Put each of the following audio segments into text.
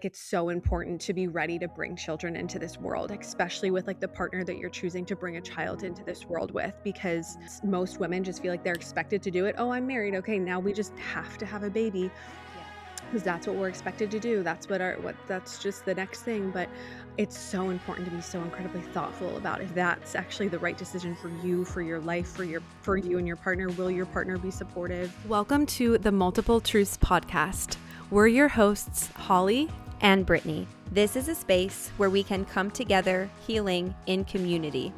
it's so important to be ready to bring children into this world, especially with like the partner that you're choosing to bring a child into this world with, because most women just feel like they're expected to do it. Oh, I'm married. Okay, now we just have to have a baby because that's what we're expected to do. That's that's just the next thing. But it's so important to be so incredibly thoughtful about if that's actually the right decision for you, for your life, for you and your partner. Will your partner be supportive? Welcome to the Multiple Truths podcast. We're your hosts, Holly and Brittany. This is a space where we can come together healing in community,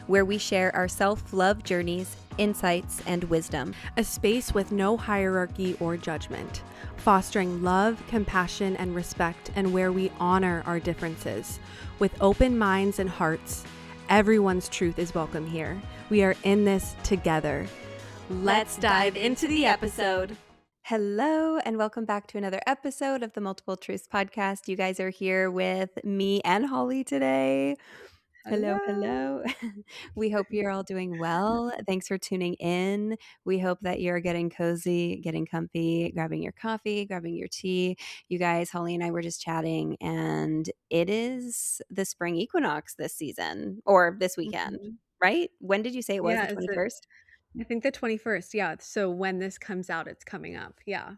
where we share our self-love journeys, insights, and wisdom. A space with no hierarchy or judgment, fostering love, compassion, and respect, and where we honor our differences. With open minds and hearts, everyone's truth is welcome here. We are in this together. Let's dive into the episode. Hello, and welcome back to another episode of the Multiple Truths podcast. You guys are here with me and Holly today. Hello. We hope you're all doing well. Thanks for tuning in. We hope that you're getting cozy, getting comfy, grabbing your coffee, grabbing your tea. You guys, Holly and I were just chatting, and it is the spring equinox this season, or this weekend, right? When did you say it was? Yeah, The 21st? I think the 21st. Yeah. So when this comes out, it's coming up. Yeah.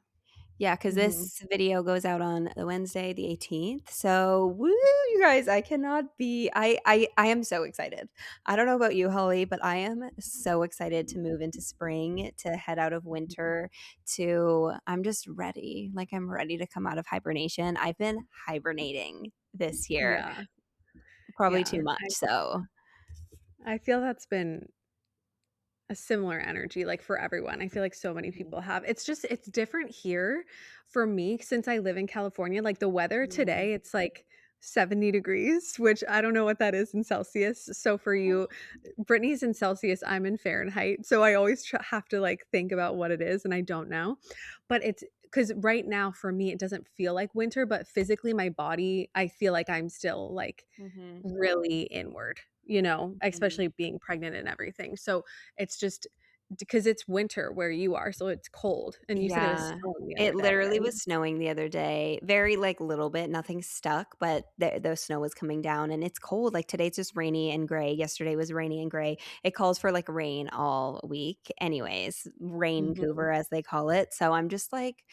Yeah, because this video goes out on the Wednesday, the 18th. So, woo, you guys, I cannot be – I am so excited. I don't know about you, Holly, but I am so excited to move into spring, to head out of winter, I'm just ready. Like, I'm ready to come out of hibernation. I've been hibernating this year. Yeah. Probably too much, so. I feel that's been a similar energy, like, for everyone. I feel like so many people have. It's different here for me since I live in California. Like, the weather today, it's like 70 degrees, which I don't know what that is in Celsius. So for you, Brittany's in Celsius, I'm in Fahrenheit. So I always have to like think about what it is, and I don't know. But it's because right now for me, it doesn't feel like winter, but physically my body, I feel like I'm still like really inward, especially being pregnant and everything. So it's just because it's winter where you are, so it's cold. And you said it was snowing the other It day, literally right? was snowing the other day. Very like little bit, nothing stuck, but the snow was coming down and it's cold. Like today's just rainy and gray. Yesterday was rainy and gray. It calls for like rain all week. Anyways, Raincouver as they call it. So I'm just like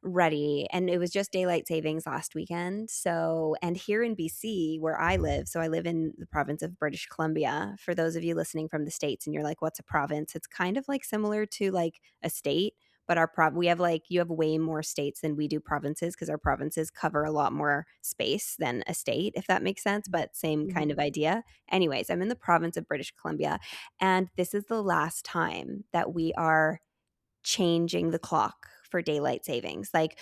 ready. And it was just daylight savings last weekend. So, and here in BC where I live, so I live in the province of British Columbia. For those of you listening from the States and you're like, what's a province? It's kind of like similar to like a state, but we have like, you have way more states than we do provinces because our provinces cover a lot more space than a state, if that makes sense, but same kind of idea. Anyways, I'm in the province of British Columbia, and this is the last time that we are changing the clock for daylight savings. Like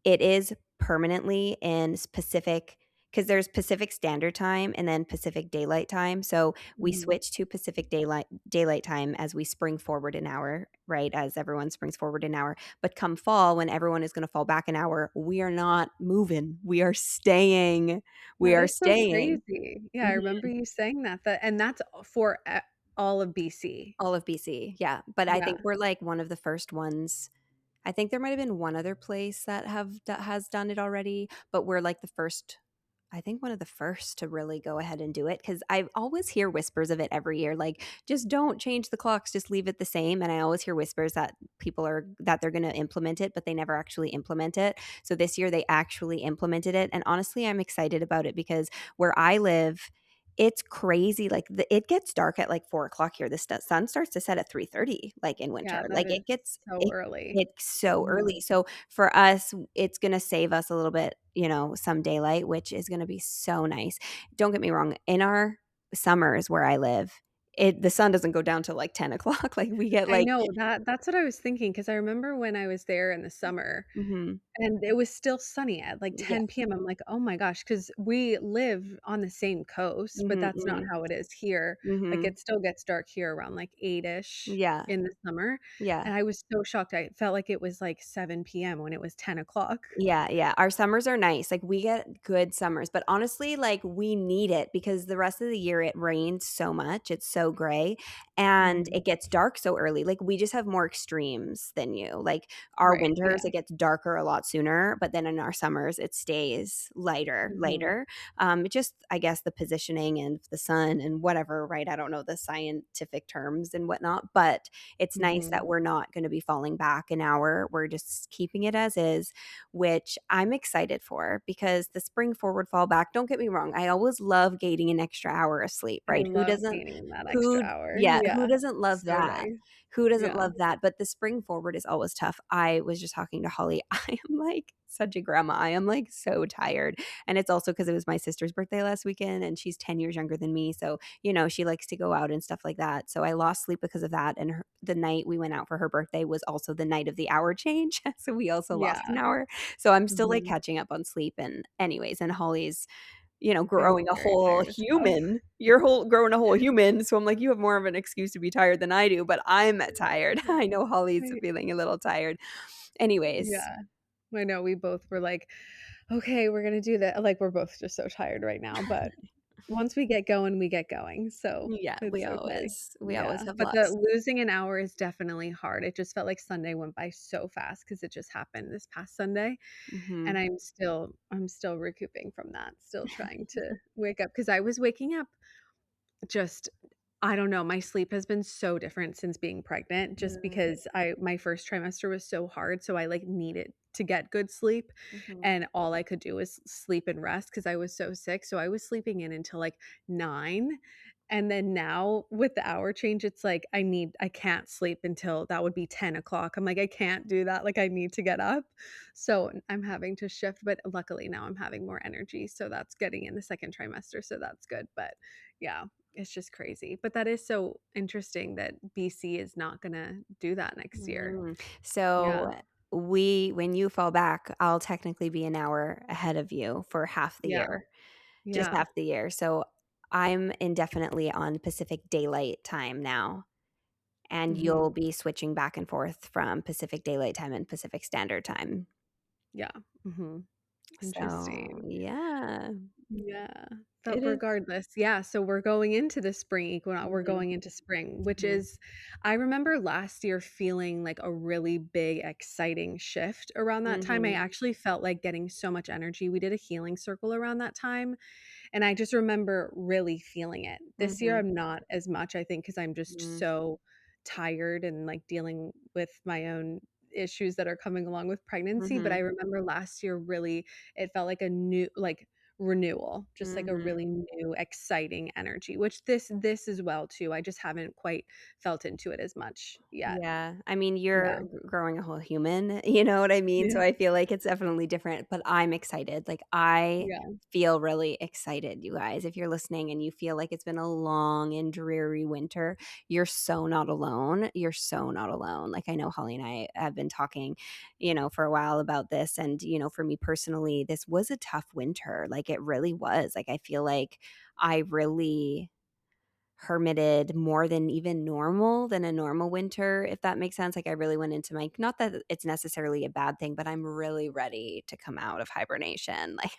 it is permanently in Pacific, because there's Pacific Standard Time and then Pacific Daylight Time. So we switch to Pacific Daylight Time as we spring forward an hour, right? As everyone springs forward an hour. But come fall, when everyone is going to fall back an hour, we are not moving. We are staying. We are So staying. crazy. Yeah, I remember you saying that. And that's for all of BC. All of BC, yeah. But I Yeah. think we're like one of the first ones. I think there might have been one other place that has done it already, but we're like the first. I think one of the first to really go ahead and do it, because I always hear whispers of it every year, like just don't change the clocks, just leave it the same. And I always hear whispers that they're going to implement it, but they never actually implement it. So this year they actually implemented it, and honestly, I'm excited about it because where I live, it's crazy. Like it gets dark at like 4 o'clock here. The sun starts to set at 3:30, like in winter. Yeah, that Like is so early. it's so early. So for us, it's going to save us a little bit, some daylight, which is going to be so nice. Don't get me wrong. In our summers where I live, the sun doesn't go down till like 10 o'clock. Like we get I like, know that's what I was thinking, because I remember when I was there in the summer and it was still sunny at like yeah. 10 p.m. I'm like, oh my gosh, because we live on the same coast, but that's not how it is here. Like it still gets dark here around like 8-ish Yeah. in the summer. Yeah. And I was so shocked. I felt like it was like 7 p.m. when it was 10 o'clock. Yeah. Our summers are nice. Like we get good summers, but honestly, like we need it because the rest of the year it rains so much. It's so so gray and Mhm. it gets dark so early. Like we just have more extremes than you. Like our Right, yeah. winters, it gets darker a lot sooner, but then in our summers, it stays lighter Mhm. later. It just, I guess, the positioning and the sun and whatever, right? I don't know the scientific terms and whatnot, but it's nice that Mhm. we're not going to be falling back an hour. We're just keeping it as is, which I'm excited for because the spring forward fall back, don't get me wrong, I always love gaining an extra hour of sleep, I right? Who love doesn't gaining that extra who hour. yeah, who Yeah. doesn't love So that? nice. Who doesn't Yeah. love that? But the spring forward is always tough. I was just talking to Holly. I am like such a grandma. I am like so tired. And it's also because it was my sister's birthday last weekend and she's 10 years younger than me. So, she likes to go out and stuff like that. So I lost sleep because of that. And the night we went out for her birthday was also the night of the hour change. So we also lost an Yeah. hour. So I'm still like Mhm. catching up on sleep. And, anyways, and Holly's Feeling growing a very whole tired as well. human. You're growing a whole human. So I'm like, you have more of an excuse to be tired than I do, but I'm tired. I know Holly's Right. feeling a little tired. Anyways. Yeah. I know we both were like, "Okay, we're gonna do that." Like, we're both just so tired right now, but once we get going, we get going, so Yeah, we it's okay. always we always Yeah, have but the lots. losing an hour is definitely hard. It just felt like Sunday went by so fast because it just happened this past Sunday, and Mhm. I'm still recouping from that, still trying to wake up because I was waking up just I don't know, my sleep has been so different since being pregnant just Mm, because I my first trimester was so hard, so I, like, needed to get good sleep, mhm, and all I could do was sleep and rest because I was so sick, so I was sleeping in until, like, 9, and then now with the hour change, it's like I can't sleep until that would be 10 o'clock. I'm like, "I can't do that, like, I need to get up." So, I'm having to shift, but luckily now I'm having more energy, so that's getting in the 2nd trimester, so that's good, but yeah. It's just crazy, but that is so interesting that BC is not gonna do that next year. Yeah, So when you fall back, I'll technically be an hour ahead of you for half the yeah, year, just yeah, half the year. So I'm indefinitely on Pacific Daylight Time now, and mhm, you'll be switching back and forth from Pacific Daylight Time and Pacific Standard Time. yeah, mhm, So, interesting. yeah, Yeah, it but is. regardless, yeah, so we're going into the spring equinox we're Mhm, going into spring, which mhm, is I remember last year feeling like a really big, exciting shift around that time. I mhm, actually felt like getting so much energy. We did a healing circle around that time, and I just remember really feeling it. This year, mhm, I'm not as much, I think, because 'cause I'm just mhm, so tired and, like, dealing with my own issues that are coming along with pregnancy, but I mhm, remember last year really it felt like a new like, renewal, just like a mhm. really new, exciting energy, which this as well too, I just haven't quite felt into it as much yet. Yeah, I mean, you're Yeah. growing a whole human, you know what I mean? So Yeah. I feel like it's definitely different, but I'm excited. Like, I Yeah. feel really excited, you guys. If you're listening and you feel like it's been a long and dreary winter, you're so not alone. You're so not alone. Like, I know Holly and I have been talking, for a while about this. And, for me personally, this was a tough winter. Like, it really was. Like, I feel like I really hermited more than even normal than a normal winter, if that makes sense. Like I really went into my not that it's necessarily a bad thing, but I'm really ready to come out of hibernation. Like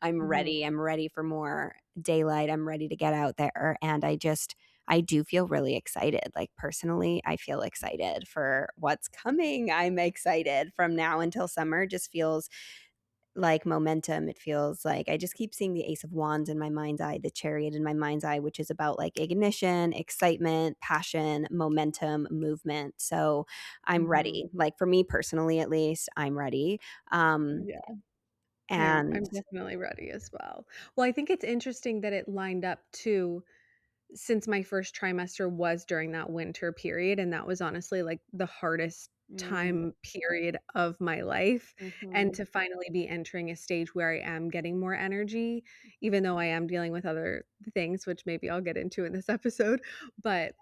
I'm Mhm. ready. I'm ready for more daylight. I'm ready to get out there. And I do feel really excited. Like personally, I feel excited for what's coming. I'm excited from now until summer just feels like momentum. It feels like I just keep seeing the Ace of Wands in my mind's eye, the Chariot in my mind's eye, which is about like ignition, excitement, passion, momentum, movement. So I'm Mhm. ready. Like for me personally, at least, I'm ready. Um, Yeah. I'm and definitely ready as well. Well, I think it's interesting that it lined up too since my first trimester was during that winter period, and that was honestly, like, the hardest mm, time period of my life, and mhm, to finally be entering a stage where I am getting more energy, even though I am dealing with other things, which maybe I'll get into in this episode, but,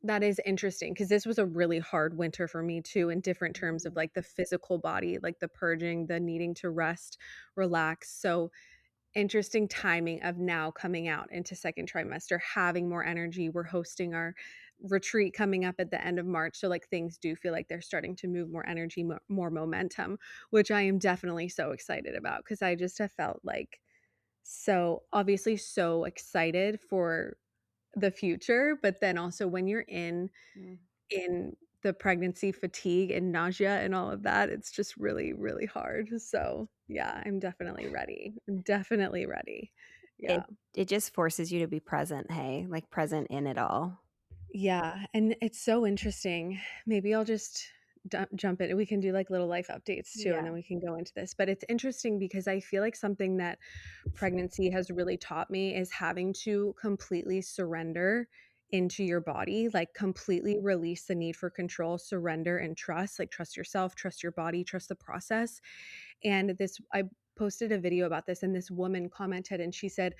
that is interesting because this was a really hard winter for me too in different terms of, mhm, like, the physical body, like, the purging, the needing to rest, relax, so interesting timing of now coming out into second trimester, having more energy. We're hosting our retreat coming up at the end of March. So, like, things do feel like they're starting to move more energy, more momentum, which I am definitely so excited about because I just have felt like so obviously so excited for the future, but then also when you're Mm. in the pregnancy fatigue and nausea and all of that, it's just really, really hard. So, yeah, I'm definitely ready. I'm definitely ready. It Yeah. it just forces you to be present, hey, like, present in it all. Yeah, and it's so interesting. Maybe I'll just jump in. We can do like little life updates too, and Yeah. then we can go into this. But it's interesting because I feel like something that pregnancy has really taught me is having to completely surrender into your body, like completely release the need for control, surrender and trust, like trust yourself, trust your body, trust the process. And this, I posted a video about this, and this woman commented and she said,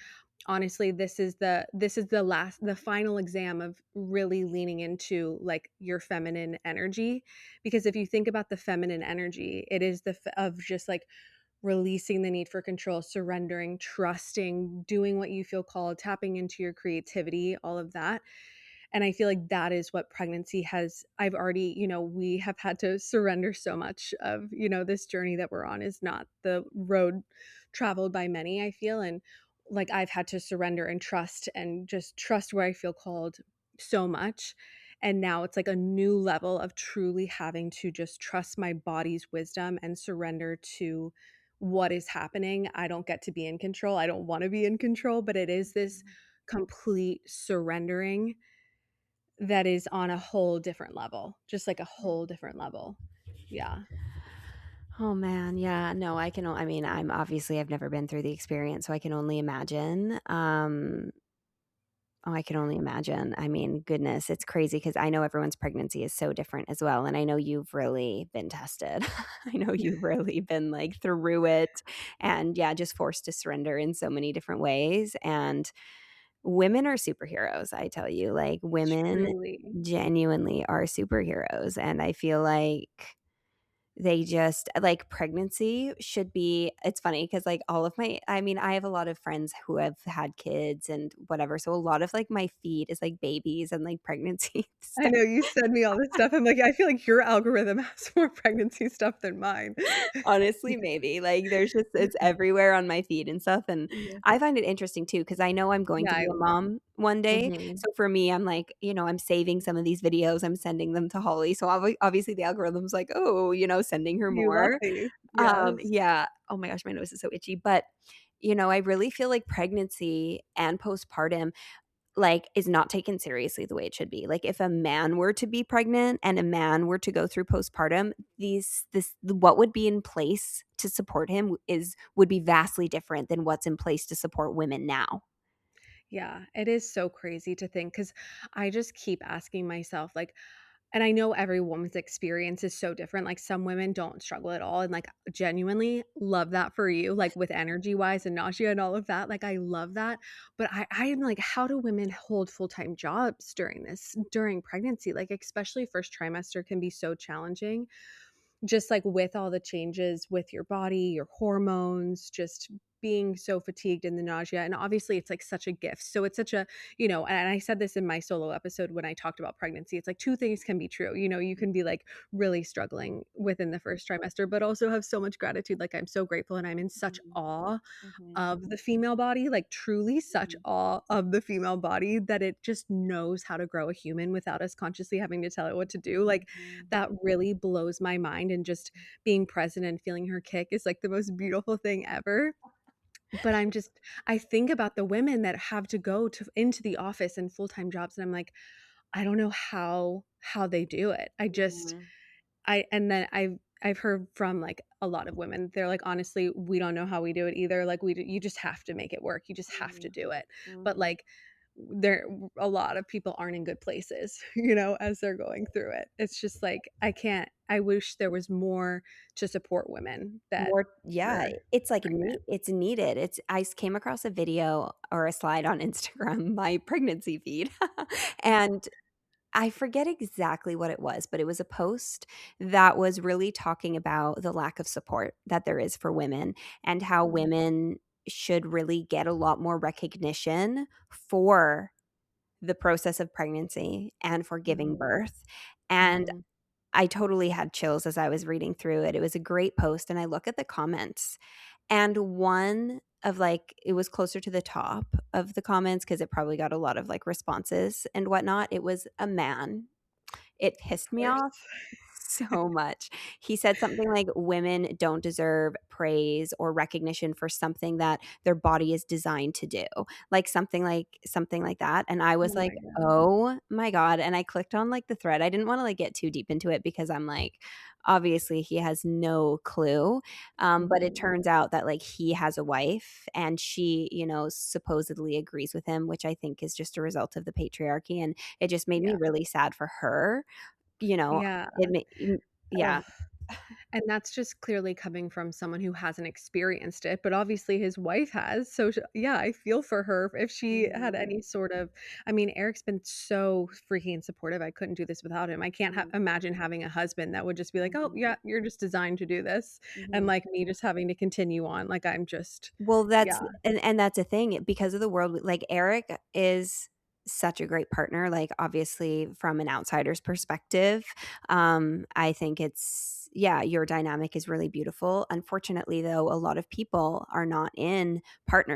honestly, this is the final exam of really leaning into like your feminine energy, because if you think about the feminine energy, it is of just like releasing the need for control, surrendering, trusting, doing what you feel called, tapping into your creativity, all of that. And I feel like that is what pregnancy has. I've already, we have had to surrender so much of, this journey that we're on is not the road traveled by many, I feel. And like I've had to surrender and trust and just trust where I feel called so much. And now it's like a new level of truly having to just trust my body's wisdom and surrender to what is happening. I don't get to be in control. I don't want to be in control, but it is this complete surrendering that is on a whole different level, just like a whole different level. Yeah. Oh, man, yeah, no, I mean, I've never been through the experience, so I can only imagine, oh, I can only imagine. I mean, goodness, it's crazy because I know everyone's pregnancy is so different as well, and I know you've really been tested. I know you've really been, like, through it and, yeah, just forced to surrender in so many different ways, and women are superheroes, I tell you, like, women Truly. genuinely are superheroes, and I feel like they just like, pregnancy should be it's funny because like, all of my I mean, I have a lot of friends who have had kids and whatever, so a lot of, like, my feed is, like, babies and, like, pregnancy I stuff. know you send me all this stuff. I'm like, I feel like your algorithm has more pregnancy stuff than mine. Honestly, Yeah. maybe, like, there's just it's everywhere on my feed and stuff, and Yeah. I find it interesting too because I know I'm going Yeah, to I be a love mom one day, mhm. so for me, I'm like, I'm saving some of these videos, I'm sending them to Holly, so obviously the algorithm's like, "Oh," sending her You love more. these. Yes. Yeah. Oh my gosh, my nose is so itchy, but, I really feel like pregnancy and postpartum, like, is not taken seriously the way it should be. Like, if a man were to be pregnant and a man were to go through postpartum, what would be in place to support him would be vastly different than what's in place to support women now. Yeah, it is so crazy to think because I just keep asking myself, like, and I know every woman's experience is so different. Like some women don't struggle at all. And like genuinely love that for you, like with energy wise and nausea and all of that. Like I love that. But I'm like, how do women hold full-time jobs during pregnancy? Like, especially first trimester can be so challenging, just like with all the changes with your body, your hormones, just being so fatigued and the nausea. And obviously, it's like such a gift. So it's such a, and I said this in my solo episode when I talked about pregnancy. It's like two things can be true. You can be like really struggling within the first trimester, but also have so much gratitude. Like, I'm so grateful and I'm in such Mhm. awe Mhm. of the female body, like truly such Mhm. awe of the female body that it just knows how to grow a human without us consciously having to tell it what to do. Like, Mhm. that really blows my mind, and just being present and feeling her kick is like the most beautiful thing ever. But I think about the women that have to go to into the office and full-time jobs, and I'm like, I don't know how they do it. Mhm. And then I've heard from like a lot of women. They're like, honestly, we don't know how we do it either. Like you just have to make it work. You just have to Mhm. do it. But Mhm. like there a lot of people aren't in good places, as they're going through it. It's just like I wish there was more to support women that More yeah, were it's like pregnant. it's needed. Came across a video or a slide on Instagram, my pregnancy feed, and I forget exactly what it was, but it was a post that was really talking about the lack of support that there is for women and how Mhm, women should really get a lot more recognition for the process of pregnancy and for giving mhm, birth. And mhm. I totally had chills as I was reading through it. It was a great post, and I look at the comments, and one of like it was closer to the top of the comments because it probably got a lot of like responses and whatnot. It was a man. It Of pissed me course. off so much. He said something like women don't deserve praise or recognition for something that their body is designed to do. Like something like that. And I was Oh like, my god. "Oh my god." And I clicked on like the thread. I didn't want to like get too deep into it because I'm like obviously he has no clue. But it Mhm. turns out that like he has a wife and she, supposedly agrees with him, which I think is just a result of the patriarchy, and it just made me Yeah. really sad for her. You know, Yeah. it ma yeah. Ugh. And that's just clearly coming from someone who hasn't experienced it, but obviously his wife has. So yeah, I feel for her if she had Mhm, any sort of. I mean, Eric's been so freaking supportive. I couldn't do this without him. I can't mhm, imagine having a husband that would just be like, "Oh, mhm, yeah, you're just designed to do this." And mhm. like me just having to continue on. Like I'm just Well, yeah, and that's a thing because of the world, like, Eric is such a great partner, like, obviously, from an outsider's perspective, I think it's yeah, your dynamic is really beautiful. Unfortunately, though, a lot of people are not in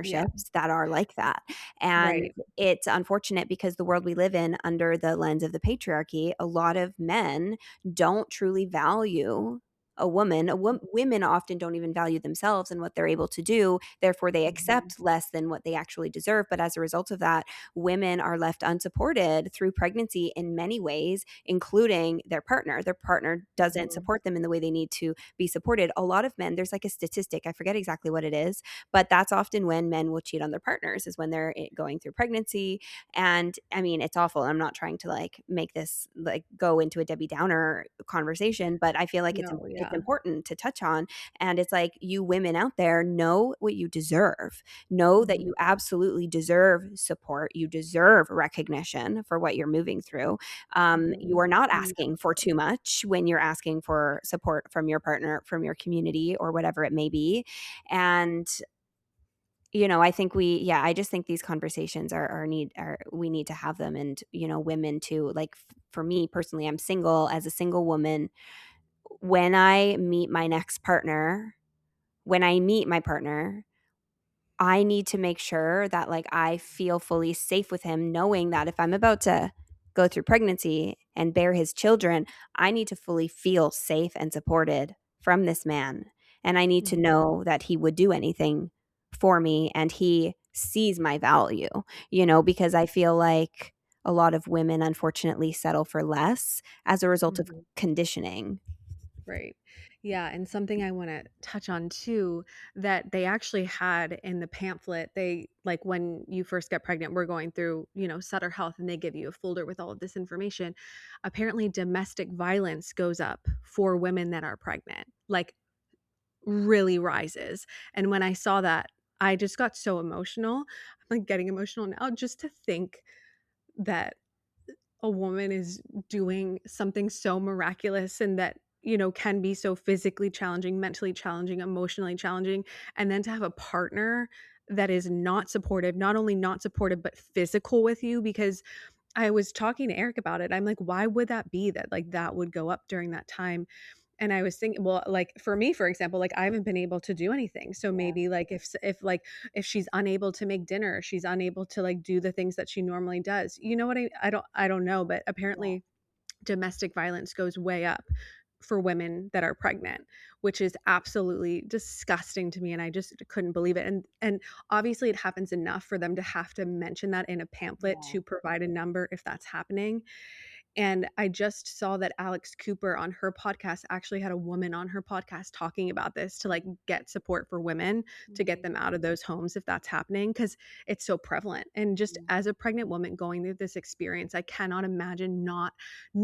yeah, partnerships that are like that, and right. it's unfortunate because the world we live in under the lens of the patriarchy, a lot of men don't truly value a woman. Women often don't even value themselves and what they're able to do. Therefore, they Mhm. accept less than what they actually deserve. But as a result of that, women are left unsupported through pregnancy in many ways, including their partner. Their partner doesn't Mhm. support them in the way they need to be supported. A lot of men, there's like a statistic, I forget exactly what it is, but that's often when men will cheat on their partners, is when they're going through pregnancy. And I mean, it's awful. I'm not trying to like make this like go into a Debbie Downer conversation, but I feel like No, it's yeah. important to touch on. And it's like, you women out there, know what you deserve. Know that Mhm. you absolutely deserve support. You deserve recognition for what you're moving through. You Mhm. are not No. asking for too much when you're asking for support from your partner, from your community, or whatever it may be. And I think I just think these conversations we need to have them. And, women too, like for me personally, I'm single. As a single woman, when I meet my next partner, when I meet my partner, I need to make sure that like I feel fully safe with him, knowing that if I'm about to go through pregnancy and bear his children, I need to fully feel safe and supported from this man. And I need to Mhm. know that he would do anything for me and he sees my value, because I feel like a lot of women unfortunately settle for less as a result of Mhm. conditioning. Right. Yeah, and something I wanna touch on too that they actually had in the pamphlet, they like, when you first get pregnant, we're going through, Sutter Health, and they give you a folder with all of this information. Apparently, domestic violence goes up for women that are pregnant, like, really rises, and when I saw that, I just got so emotional. I'm, like, getting emotional now just to think that a woman is doing something so miraculous and that can be so physically challenging, mentally challenging, emotionally challenging, and then to have a partner that is not supportive, not only not supportive but physical with you. Because I was talking to Eric about it, I'm like, why would that be that like that would go up during that time? And I was thinking, well, like for me, for example, like I haven't been able to do anything. So Yeah. maybe like if like if she's unable to make dinner, she's unable to like do the things that she normally does. You know what I don't know, but Yeah. apparently domestic violence goes way up for women that are pregnant, which is absolutely disgusting to me, and I just couldn't believe it. And obviously it happens enough for them to have to mention that in a pamphlet Yeah. to provide a number if that's happening. And I just saw that Alex Cooper on her podcast actually had a woman on her podcast talking about this to like get support for women to get Mhm. them out of those homes if that's happening, because it's so prevalent. And just Mhm. as a pregnant woman going through this experience, I cannot imagine not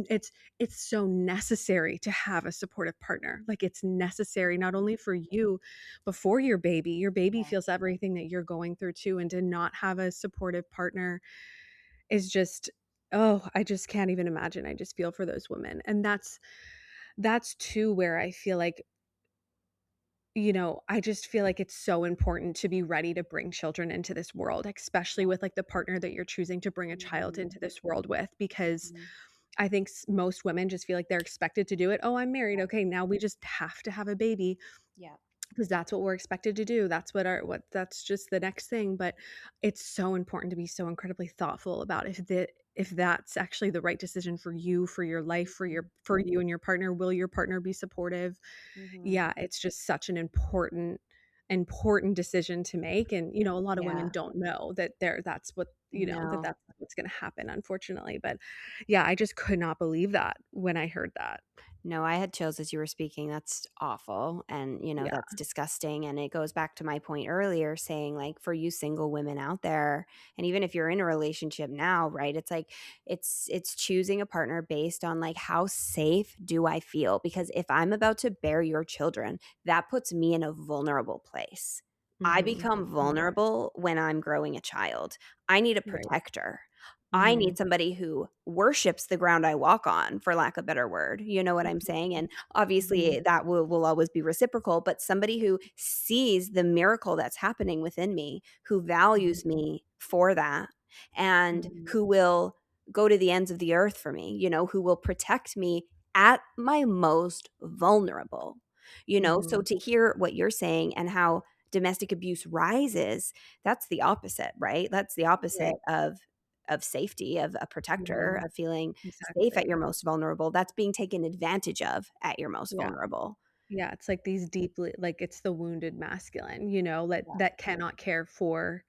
it's so necessary to have a supportive partner. Like it's necessary not only for you but for your baby. Your baby Yeah. feels everything that you're going through too, and to not have a supportive partner is just oh, I just can't even imagine. I just feel for those women. And that's too where I feel like, I just feel like it's so important to be ready to bring children into this world, especially with like the partner that you're choosing to bring a child Mhm. into this world with, because Mhm. I think most women just feel like they're expected to do it. Oh, I'm married. Yeah. Okay, now we just have to have a baby. Yeah. 'cause that's what we're expected to do. That's what that's just the next thing, but it's so important to be so incredibly thoughtful about if that's actually the right decision for you, for your life, for you and your partner. Will your partner be supportive? Mhm. Yeah, it's just such an important decision to make, and, a lot of women Yeah. don't know that that's what, No. that's what's gonna happen, unfortunately, but, yeah, I just could not believe that when I heard that. No, I had chills as you were speaking. That's awful. And, Yeah. that's disgusting. And it goes back to my point earlier saying, like, for you single women out there, and even if you're in a relationship now, right? It's like it's choosing a partner based on like how safe do I feel? Because if I'm about to bear your children, that puts me in a vulnerable place. I Mhm. become Mhm. vulnerable when I'm growing a child. I need a Right. protector. I Mhm. need somebody who worships the ground I walk on, for lack of a better word. You know what I'm saying? And Mhm. obviously that will always be reciprocal, but somebody who sees the miracle that's happening within me, who Mhm. values me for that, and Mhm. who will go to the ends of the earth for me, who will protect me at my most vulnerable. So Mhm. to hear what you're saying and how domestic abuse rises, that's the opposite, right? That's the opposite Right. of safety, of a protector, Mhm. of feeling safe at Exactly. your most vulnerable. That's being taken advantage of at your most Yeah. vulnerable. Yeah, it's like these deeply like, it's the wounded masculine, Yeah. that cannot care for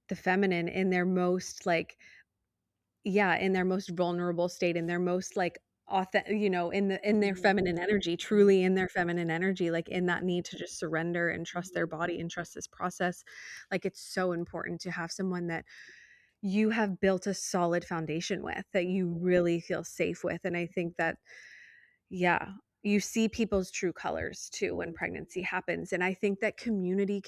the feminine in their most, like yeah, in their most vulnerable state, in their most, like, in their Mhm. feminine energy, truly in their feminine energy, like, in that need to just surrender and trust their body and trust this process. Like, it's so important to have someone that you have built a solid foundation with, that you really feel safe with, and I think that yeah. You see people's true colors too when pregnancy happens. And I think that community,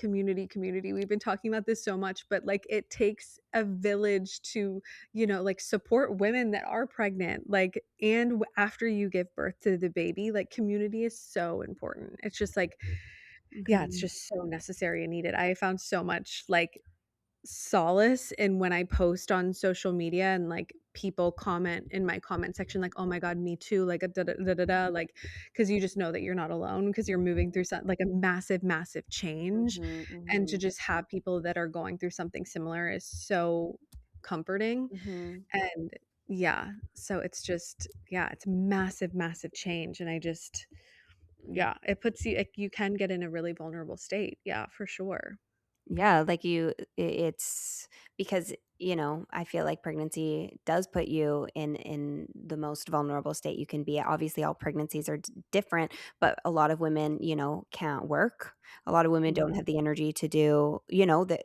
we've been talking about this so much, but like it takes a village to, like support women that are pregnant. Like, and after you give birth to the baby, like community is so important. It's just like, yeah, it's Mhm. just so necessary and needed. I found so much like solace in when I post on social media and, like, people comment in my comment section like, "Oh my god, me too," like, a da da da da da, like, because you just know that you're not alone because 'cause you're moving through like, a massive, massive change, Mhm. and to Mhm. just have people that are going through something similar is so comforting, Mhm. and yeah, so it's just yeah, it's massive, massive change, and I just yeah, it puts you like, you can get in a really vulnerable state, yeah, for sure. Yeah, like it's because, I feel like pregnancy does put you in the most vulnerable state you can be. Obviously, all pregnancies are different, but a lot of women, can't work. A lot of women don't Mhm, have the energy to do, that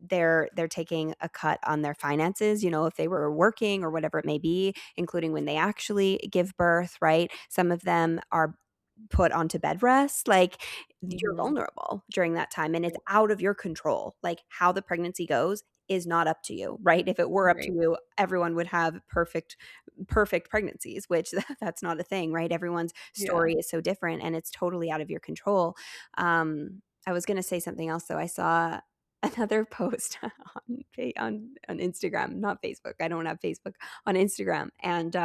they're taking a cut on their finances, if they were working or whatever it may be, including when they actually give birth, right? Some of them are put onto bed rest. Like, you're mhm, vulnerable during that time and it's right, out of your control. Like, how the pregnancy goes is not up to you, right? If it were up to right, you, everyone would have perfect pregnancies, which that's not a thing, right? Everyone's yeah. story is so different and it's totally out of your control. I was going to say something else though. I saw another post on Instagram, not Facebook. I don't have Facebook, on Instagram, and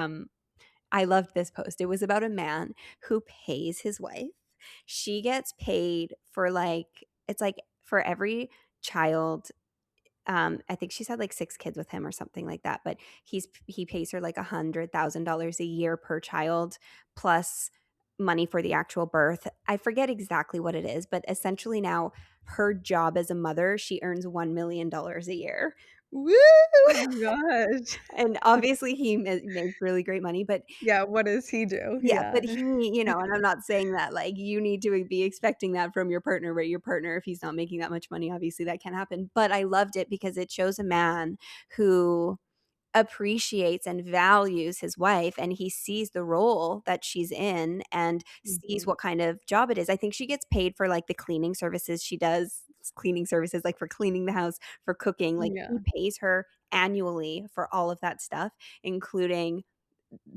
I loved this post. It was about a man who pays his wife. She gets paid for like it's like for every child. I think she's had like 6 kids with him or something like that. But he pays her like $100,000 a year per child, plus money for the actual birth. I forget exactly what it is, but essentially now her job as a mother, she earns $1 million a year. Woo! Oh my gosh. And obviously he makes really great money, but Yeah, what does he do? yeah, Yeah. but he, and I'm not saying that, like, you need to be expecting that from your partner, right? Your partner, if he's not making that much money, obviously that can't happen. But I loved it because it shows a man who appreciates and values his wife and he sees the role that she's in and sees Mhm. what kind of job it is. I think she gets paid for like the cleaning services she does, cleaning services like for cleaning the house, for cooking. Like he Yeah. pays her annually for all of that stuff, including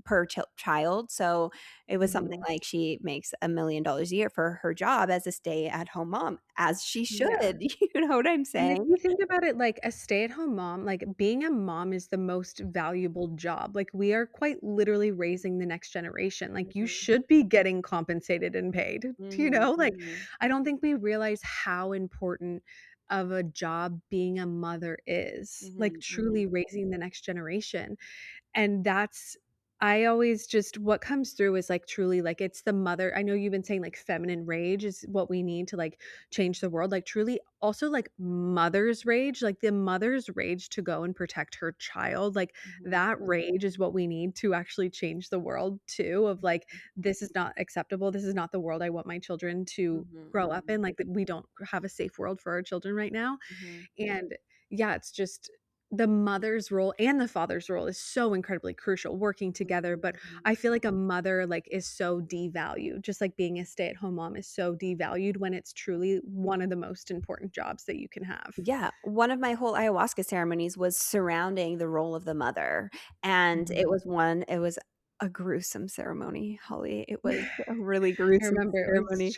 per child. So it was something Mhm. like she makes $1 million a year for her job as a stay-at-home mom, as she Yeah. should. You know what I'm And if saying? you think about it like a stay-at-home mom, like being a mom is the most valuable job. Like we are quite literally raising the next generation. Like you Mhm. should be getting compensated and paid. Do you Mhm, know? Like mhm, I don't think we realize how important of a job being a mother is. Like mhm, mhm, truly raising the next generation. And that's I always just what comes through is, like, truly, like, it's the mother I know you've been saying, like, feminine rage is what we need to, like, change the world, like, truly also, like, mother's rage, like, the mother's rage to go and protect her child, like, mhm, that rage is what we need to actually change the world too, of, like, "This is not acceptable, this is not the world I want my children to mhm, grow up mhm, in," like, that we don't have a safe world for our children right now, mhm, and yeah, it's just the mother's role and the father's role is so incredibly crucial working together, mhm, but mhm. I feel like a mother, like, is so devalued, just like being a stay-at-home mom is so devalued when it's truly one of the most important jobs that you can have. Yeah, one of my whole ayahuasca ceremonies was surrounding the role of the mother, and Mhm. it was a gruesome ceremony, Holly. It was a really I gruesome remember it was ceremony.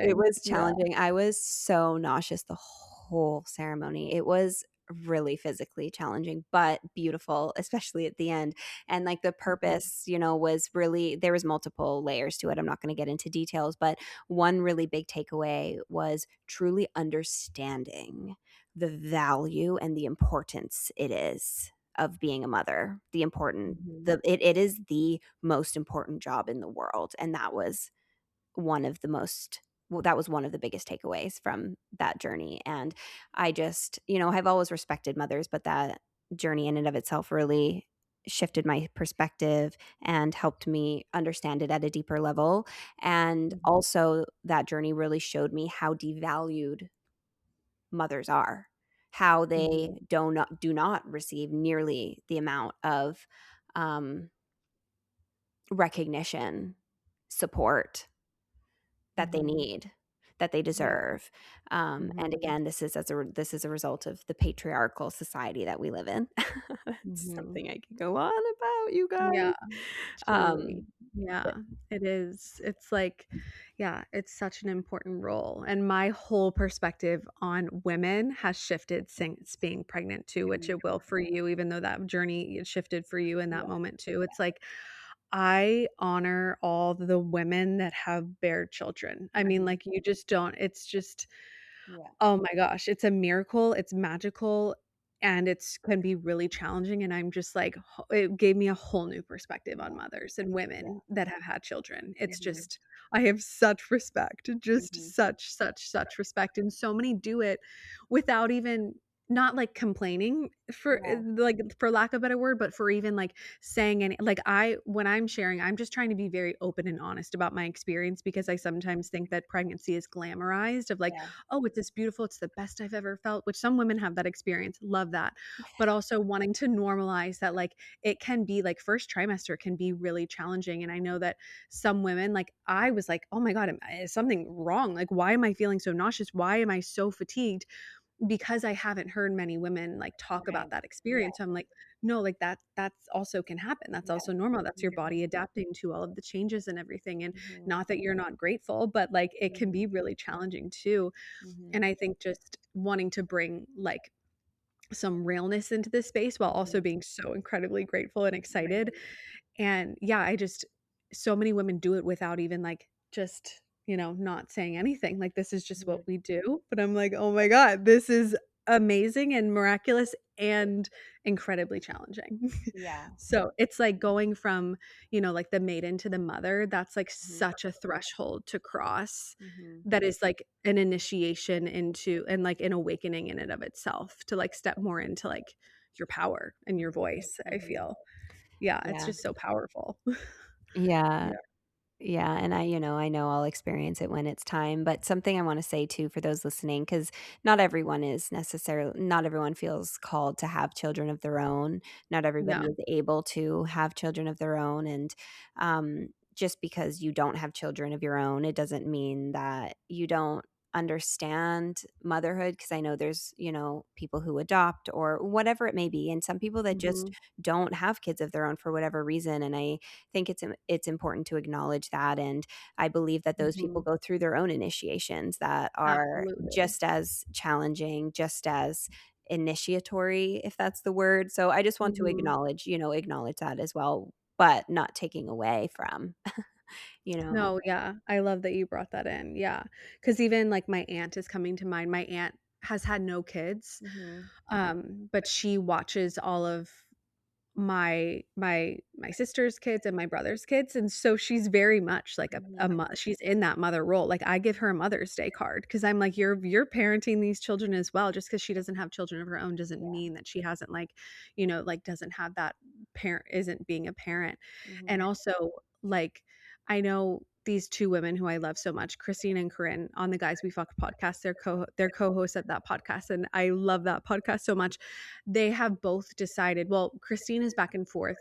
It challenging. was Yeah. challenging. I was so nauseous the whole ceremony. It was really physically challenging, but beautiful, especially at the end. And like the Mhm. purpose, you know, was really there was multiple layers to it. I'm not going to get into details, but one really big takeaway was truly understanding the value and the importance it is of being a mother. The important Mhm. the it is the most important job in the world, and that was one of the most well, that was one of the biggest takeaways from that journey, and I just, you know, I've always respected mothers, but that journey in and of itself really shifted my perspective and helped me understand it at a deeper level, and Mhm. also that journey really showed me how devalued mothers are, how they Mhm. do not receive nearly the amount of, um, recognition, support that they Mhm. need, that they Yeah. deserve, and Mhm. again, this is a result of the patriarchal society that we live in. It's Mhm. something I could go on about, you Yeah. guys. Truly. But Yeah, it is. It's like yeah, it's such an important role, and my whole perspective on women has shifted since being pregnant too, which Mhm. it will for you, even though that journey it shifted for you in that Yeah, moment too. It's like I honor all the women that have bared children. I mean, mhm, like, you just don't it's just yeah, oh my gosh, it's a miracle, it's magical, and it's can be really challenging, and I'm just like it gave me a whole new perspective on yeah, mothers and yeah, women that have had children. It's mhm, just I have such respect, just mhm, such respect, and so many do it without even not, like, complaining for, yeah, like, for lack of a better word, but for even, like, saying any like, I when I'm sharing, I'm just trying to be very open and honest about my experience because I sometimes think that pregnancy is glamorized of, like, yeah, "Oh, it's this beautiful, it's the best I've ever felt," which some women have that experience, love that, but also wanting to normalize that, like, it can be like, first trimester can be really challenging, and I know that some women like, I was like, "Oh my god, is something wrong? Like, why am I feeling so nauseous? Why am I so fatigued?" Because I haven't heard many women, like, talk about right, that yeah, experience, so I'm like, "No, like, that's also can happen, that's yeah, also normal, that's your mhm, body adapting to all of the changes and everything, and mhm, not that you're not grateful, but, like, it can mhm, be really challenging too." And mhm, I think just wanting to bring, like, some realness into this space while also mhm, being so incredibly grateful and excited right, and yeah, I just so many women do it without even like just, not saying anything. Like this is just what mhm, we do. But I'm like, "Oh my god, this is amazing and miraculous and incredibly challenging." yeah, So, it's like going from, like the maiden to the mother, that's like mhm, such a threshold to cross. mhm, That is like an initiation into and like an awakening in and of itself to like step more into like your power and your voice, I mhm, feel. Yeah, it's yeah, just so powerful. yeah. Yeah. Yeah, and I know I'll experience it when it's time, but something I wanna say too for those listening, because not everyone feels called to have children of their own. Not everybody No. is able to have children of their own, and, just because you don't have children of your own, it doesn't mean that you don't understand motherhood, because I know there's, people who adopt or whatever it may be, and some people that just Mhm. don't have kids of their own for whatever reason, and I think it's important to acknowledge that, and I believe that those people Mhm. go through their own initiations that are Absolutely. just as challenging, just as initiatory, if that's the word. So I just want to Mhm. acknowledge that as well, but not taking away from, you know. No, yeah, I love that you brought that in, yeah, because even, like, my aunt is coming to mind. My aunt has had no kids, Mhm. but she watches all of my sister's kids and my brother's kids, and so she's very much like a Mhm. mo she's in that mother role. Like, I give her a Mother's Day card because 'cause I'm like, "You're parenting these children as well." Just because she doesn't have children of her own doesn't Yeah. mean that she hasn't, like, like, doesn't have that parent isn't being a parent. And Mhm. also, like, I know these 2 women who I love so much, Christine and Corinne on the Guys We Fuck podcast. They're co-hosts of that podcast, and I love that podcast so much. They have both decided, well, Christine is back and forth,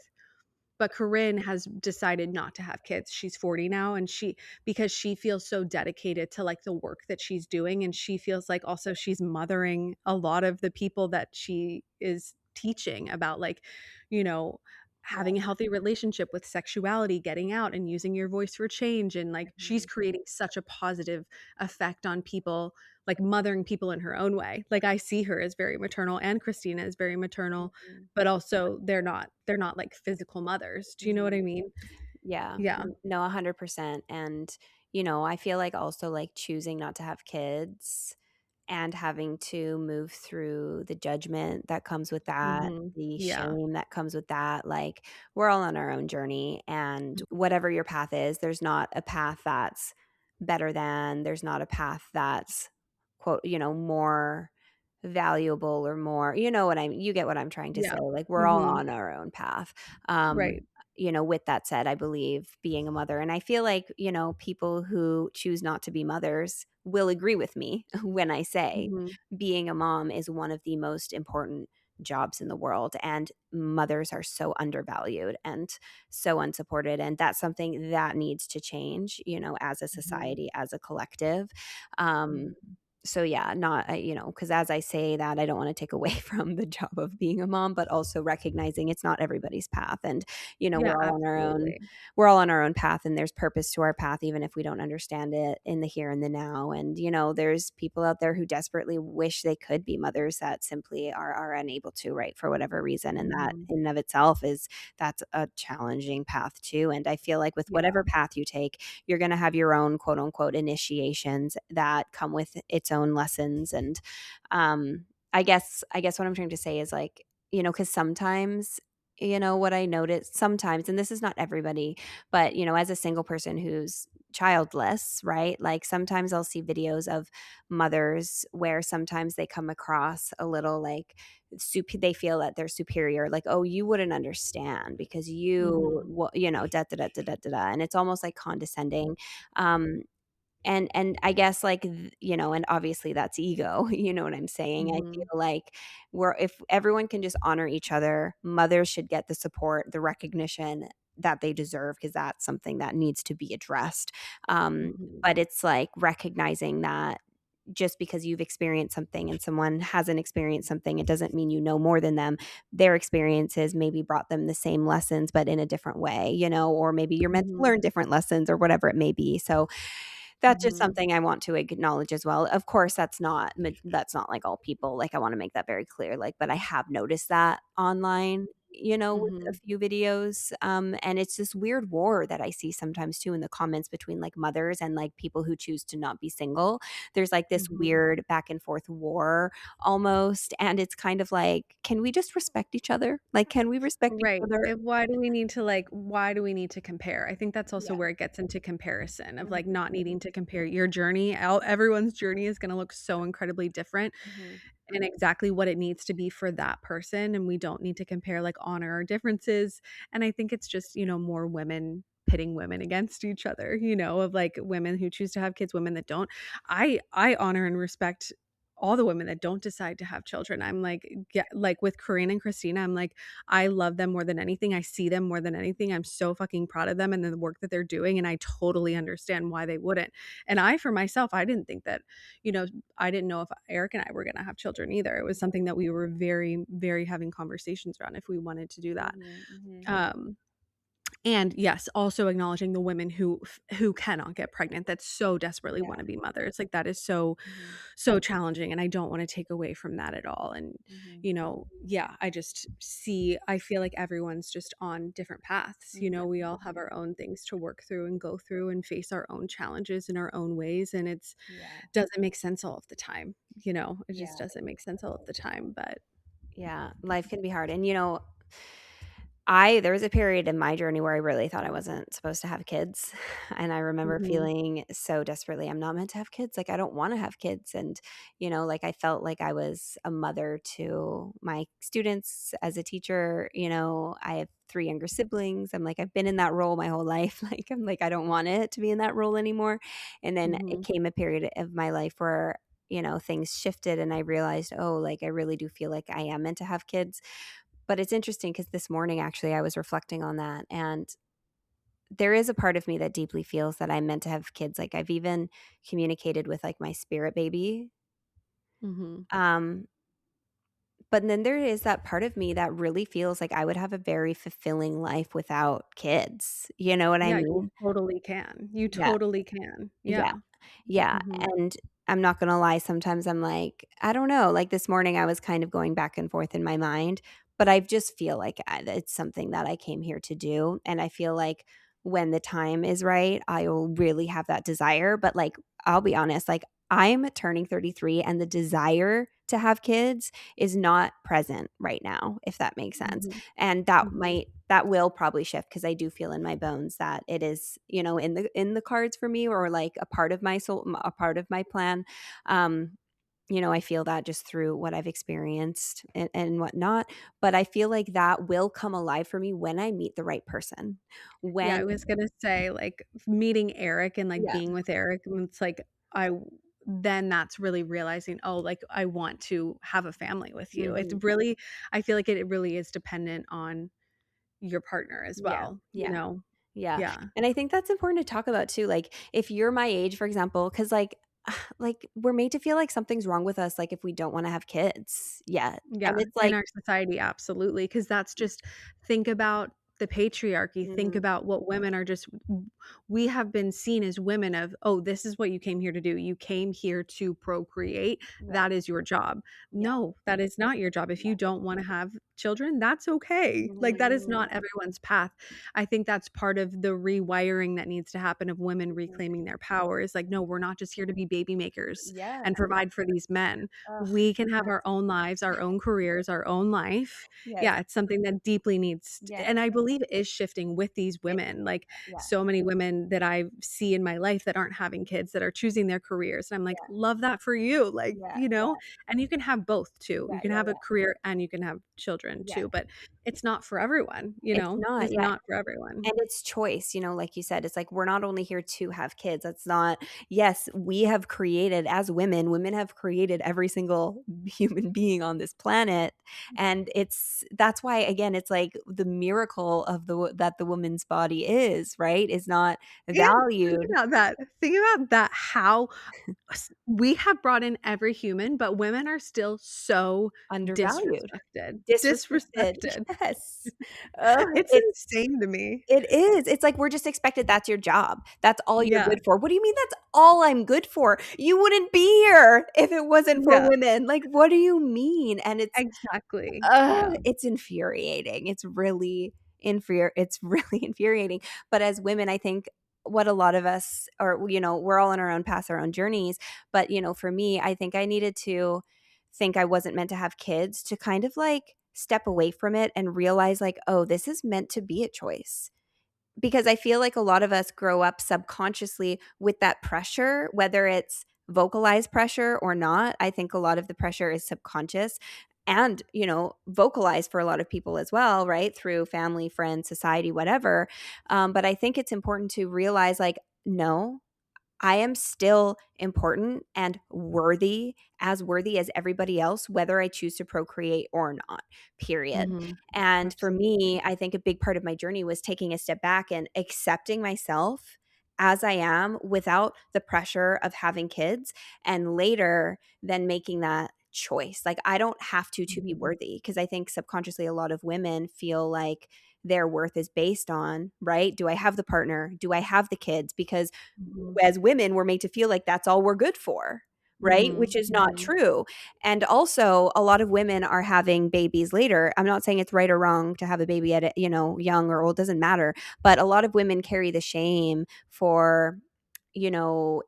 but Corinne has decided not to have kids. She's 40 now, and because she feels so dedicated to, like, the work that she's doing, and she feels like also she's mothering a lot of the people that she is teaching about, like, you know, Yeah. having a healthy relationship with sexuality, getting out and using your voice for change, and, like, she's Mhm. creating such a positive effect on people, like, mothering people in her own way. Like, I see her as very maternal, and Christina is very maternal, Mhm. but also they're not like physical mothers. Do you know what Mhm. I mean? Yeah. Yeah. No, 100%, and, I feel like also, like, choosing not to have kids and having to move through the judgment that comes with that, Mhm. the Yeah. shame that comes with that, like, we're all on our own journey, and Mhm. whatever your path is, there's not a path that's better than, there's not a path that's, quote, more valuable or more, you get what I'm trying to say, Yeah. like, we're all Mhm. on our own path. Right. With that said, I believe being a mother, and I feel like, people who choose not to be mothers will agree with me when I say Mhm. being a mom is one of the most important jobs in the world, and mothers are so undervalued and so unsupported, and that's something that needs to change, as a Mhm. society, as a collective. um Mhm. so yeah, not because as I say that, I don't want to take away from the job of being a mom, but also recognizing it's not everybody's path, and Yeah, we're all on our own, absolutely. path, and there's purpose to our path, even if we don't understand it in the here and the now. And there's people out there who desperately wish they could be mothers that simply are unable to, right, for whatever reason, and that Mhm. in and of itself is that's a challenging path too. And I feel like with Yeah. whatever path you take, you're going to have your own quote unquote initiations that come with its own lessons. And um I guess what I'm trying to say is, like, cuz sometimes, what I notice sometimes, and this is not everybody, but as a single person who's childless, right? Like, sometimes I'll see videos of mothers where sometimes they come across a little like they feel that they're superior, like, oh, you wouldn't understand because Mhm. da da da da da da da, and it's almost like condescending. um and I guess, like, and obviously that's ego, you know what I'm saying? I feel Mhm. like if everyone can just honor each other, mothers should get the support, the recognition that they deserve, because that's something that needs to be addressed. Mhm. But it's like recognizing that just because you've experienced something and someone hasn't experienced something, it doesn't mean you know more than them. Their experiences maybe brought them the same lessons, but in a different way, or maybe you're meant to Mhm. learn different lessons or whatever it may be. So that's just Mhm. something I want to acknowledge as well. Of course, that's not like all people, like, I wanna make that very clear, like, but I have noticed that online, with a Mhm. few videos, and it's this weird war that I see sometimes too in the comments between, like, mothers and, like, people who choose to not be single. There's, like, this Mhm. weird back and forth war almost, and it's kind of like, "Can we just respect each other? Like, can we respect each Right. other?" Why do we need to compare? I think that's also Yeah. where it gets into comparison of, like, Mhm, not needing to compare your journey. Everyone's journey is gonna look so incredibly different mhm, and exactly what it needs to be for that person, and we don't need to compare, like, honor our differences. And I think it's just, more women pitting women against each other, of, like, women who choose to have kids, women that don't. I honor and respect all the women that don't decide to have children. I'm like, yeah, like with Corinne and Christina, I'm like, I love them more than anything. I see them more than anything. I'm so fucking proud of them and the work that they're doing. And I totally understand why they wouldn't. And I, for myself, I didn't think that, you know, I didn't know if Eric and I were going to have children either. It was something that we were very, very having conversations around if we wanted to do that. Mhm, mhm. And yes, also acknowledging the women who cannot get pregnant that so desperately Yeah. want to be mothers. Like that is so Mhm, so challenging, and I don't want to take away from that at all. And mhm, you know, yeah, I feel like everyone's just on different paths. You mhm. know, we all have our own things to work through and go through and face our own challenges in our own ways, and it's Yeah, doesn't make sense all of the time. You know, it just yeah, doesn't make sense all of the time, but yeah. Life can be hard. And, there was a period in my journey where I really thought I wasn't supposed to have kids. And I remember mhm, feeling so desperately, I'm not meant to have kids. Like, I don't want to have kids. And, like I felt like I was a mother to my students as a teacher. I have 3 younger siblings. I'm like, I've been in that role my whole life. Like, I'm like, I don't want it to be in that role anymore. And then it mhm. came a period of my life where, things shifted and I realized, oh, like I really do feel like I am meant to have kids. But it's interesting because this morning, actually, I was reflecting on that, and there is a part of me that deeply feels that I'm meant to have kids. Like, I've even communicated with, like, my spirit baby, Mhm. um, but then there is that part of me that really feels like I would have a very fulfilling life without kids. You know what I Yeah, you mean? totally can. You Yeah. totally can. Yeah. Yeah. Yeah, Mhm. and I'm not gonna lie, sometimes I'm like, I don't know, like, this morning I was kind of going back and forth in my mind, but I just feel like it's something that I came here to do, and I feel like when the time is right, I will really have that desire, but, like, I'll be honest, like, I'm turning 33 and the desire to have kids is not present right now, if that makes sense, Mhm. and Mhm. that will probably shift because I do feel in my bones that it is, in the cards for me or like a part of my soul, a part of my plan. Um, I feel that just through what I've experienced and whatnot. But I feel like that will come alive for me when I meet the right person. Yeah, When, I was gonna say, like, meeting Eric and, like, yeah, being with Eric, and it's like, I then that's really realizing, "Oh, like, I want to have a family with you." It's mhm, really I feel like it really is dependent on your partner as yeah, well, you yeah. know? Yeah, Yeah. and I think that's important to talk about too, like, if you're my age, for example, because like, we're made to feel like something's wrong with us, like, if we don't wanna have kids yet, and Yeah, it's in like our society, absolutely, because that's just think about the patriarchy, think mhm, about what women are just we have been seen as women of, "Oh, this is what you came here to do. You came here to procreate. yeah, That is your job." yeah, No, that is not your job. If yeah, you don't wanna have children, that's okay. Like, that is mhm, not everyone's path. I think that's part of the rewiring that needs to happen of women mhm, reclaiming their power is like, "No, we're not just here to be baby makers yeah, and provide for these men. ugh, We can have yes, our own lives, our own careers, our own life." yes, Yeah, it's something that deeply needs yes, and I believe is shifting with these it women, like, yeah, so many women that I see in my life that aren't having kids, that are choosing their careers, and I'm like, yeah, "Love that for you," like, yeah, you yeah, know? And you can have both too. yeah, You can yeah, have a career and you can have children yeah, too, but it's not for everyone, you it's know? not, It's yeah. not for everyone. And it's choice, like you said, it's like we're not only here to have kids. It's not, yes, we have created as women have created every single human being on this planet. And that's why, again, it's like the miracle of that the woman's body is not And think valued, about that. Think about that, how we have brought in every human, but women are still so undervalued, disrespected. disrespected. Disrespected. Yes. Oh, It's insane to me. it is. It's like we're just expected that's your job. That's all you're Yeah, good for. What do you mean that's all I'm good for? You wouldn't be here if it wasn't for yeah, women. Like, what do you mean? And exactly. Yeah. it's infuriating. It's really infuriating. But as women, I think what a lot of us or we're all on our own paths, our own journeys. But, for me, I think I needed to think I wasn't meant to have kids to kind of like step away from it and realize like, oh, this is meant to be a choice because I feel like a lot of us grow up subconsciously with that pressure, whether it's vocalized pressure or not. I think a lot of the pressure is subconscious and, vocalized for a lot of people as well, right? Through family, friends, society, whatever. But I think it's important to realize like, no, I am still important and worthy as everybody else, whether I choose to procreate or not, period. Mhm. And for Absolutely. me, I think a big part of my journey was taking a step back and accepting myself as I am without the pressure of having kids, and later then making that choice. Like, I don't have to be Mhm. worthy, because I think subconsciously a lot of women feel like their worth is based on, right? Do I have the partner? Do I have the kids? Because Mhm. as women, we're made to feel like that's all we're good for, right? Mhm. Which is not Mhm. true. And also, a lot of women are having babies later. I'm not saying it's right or wrong to have a baby at, young or old, doesn't matter. But a lot of women carry the shame for,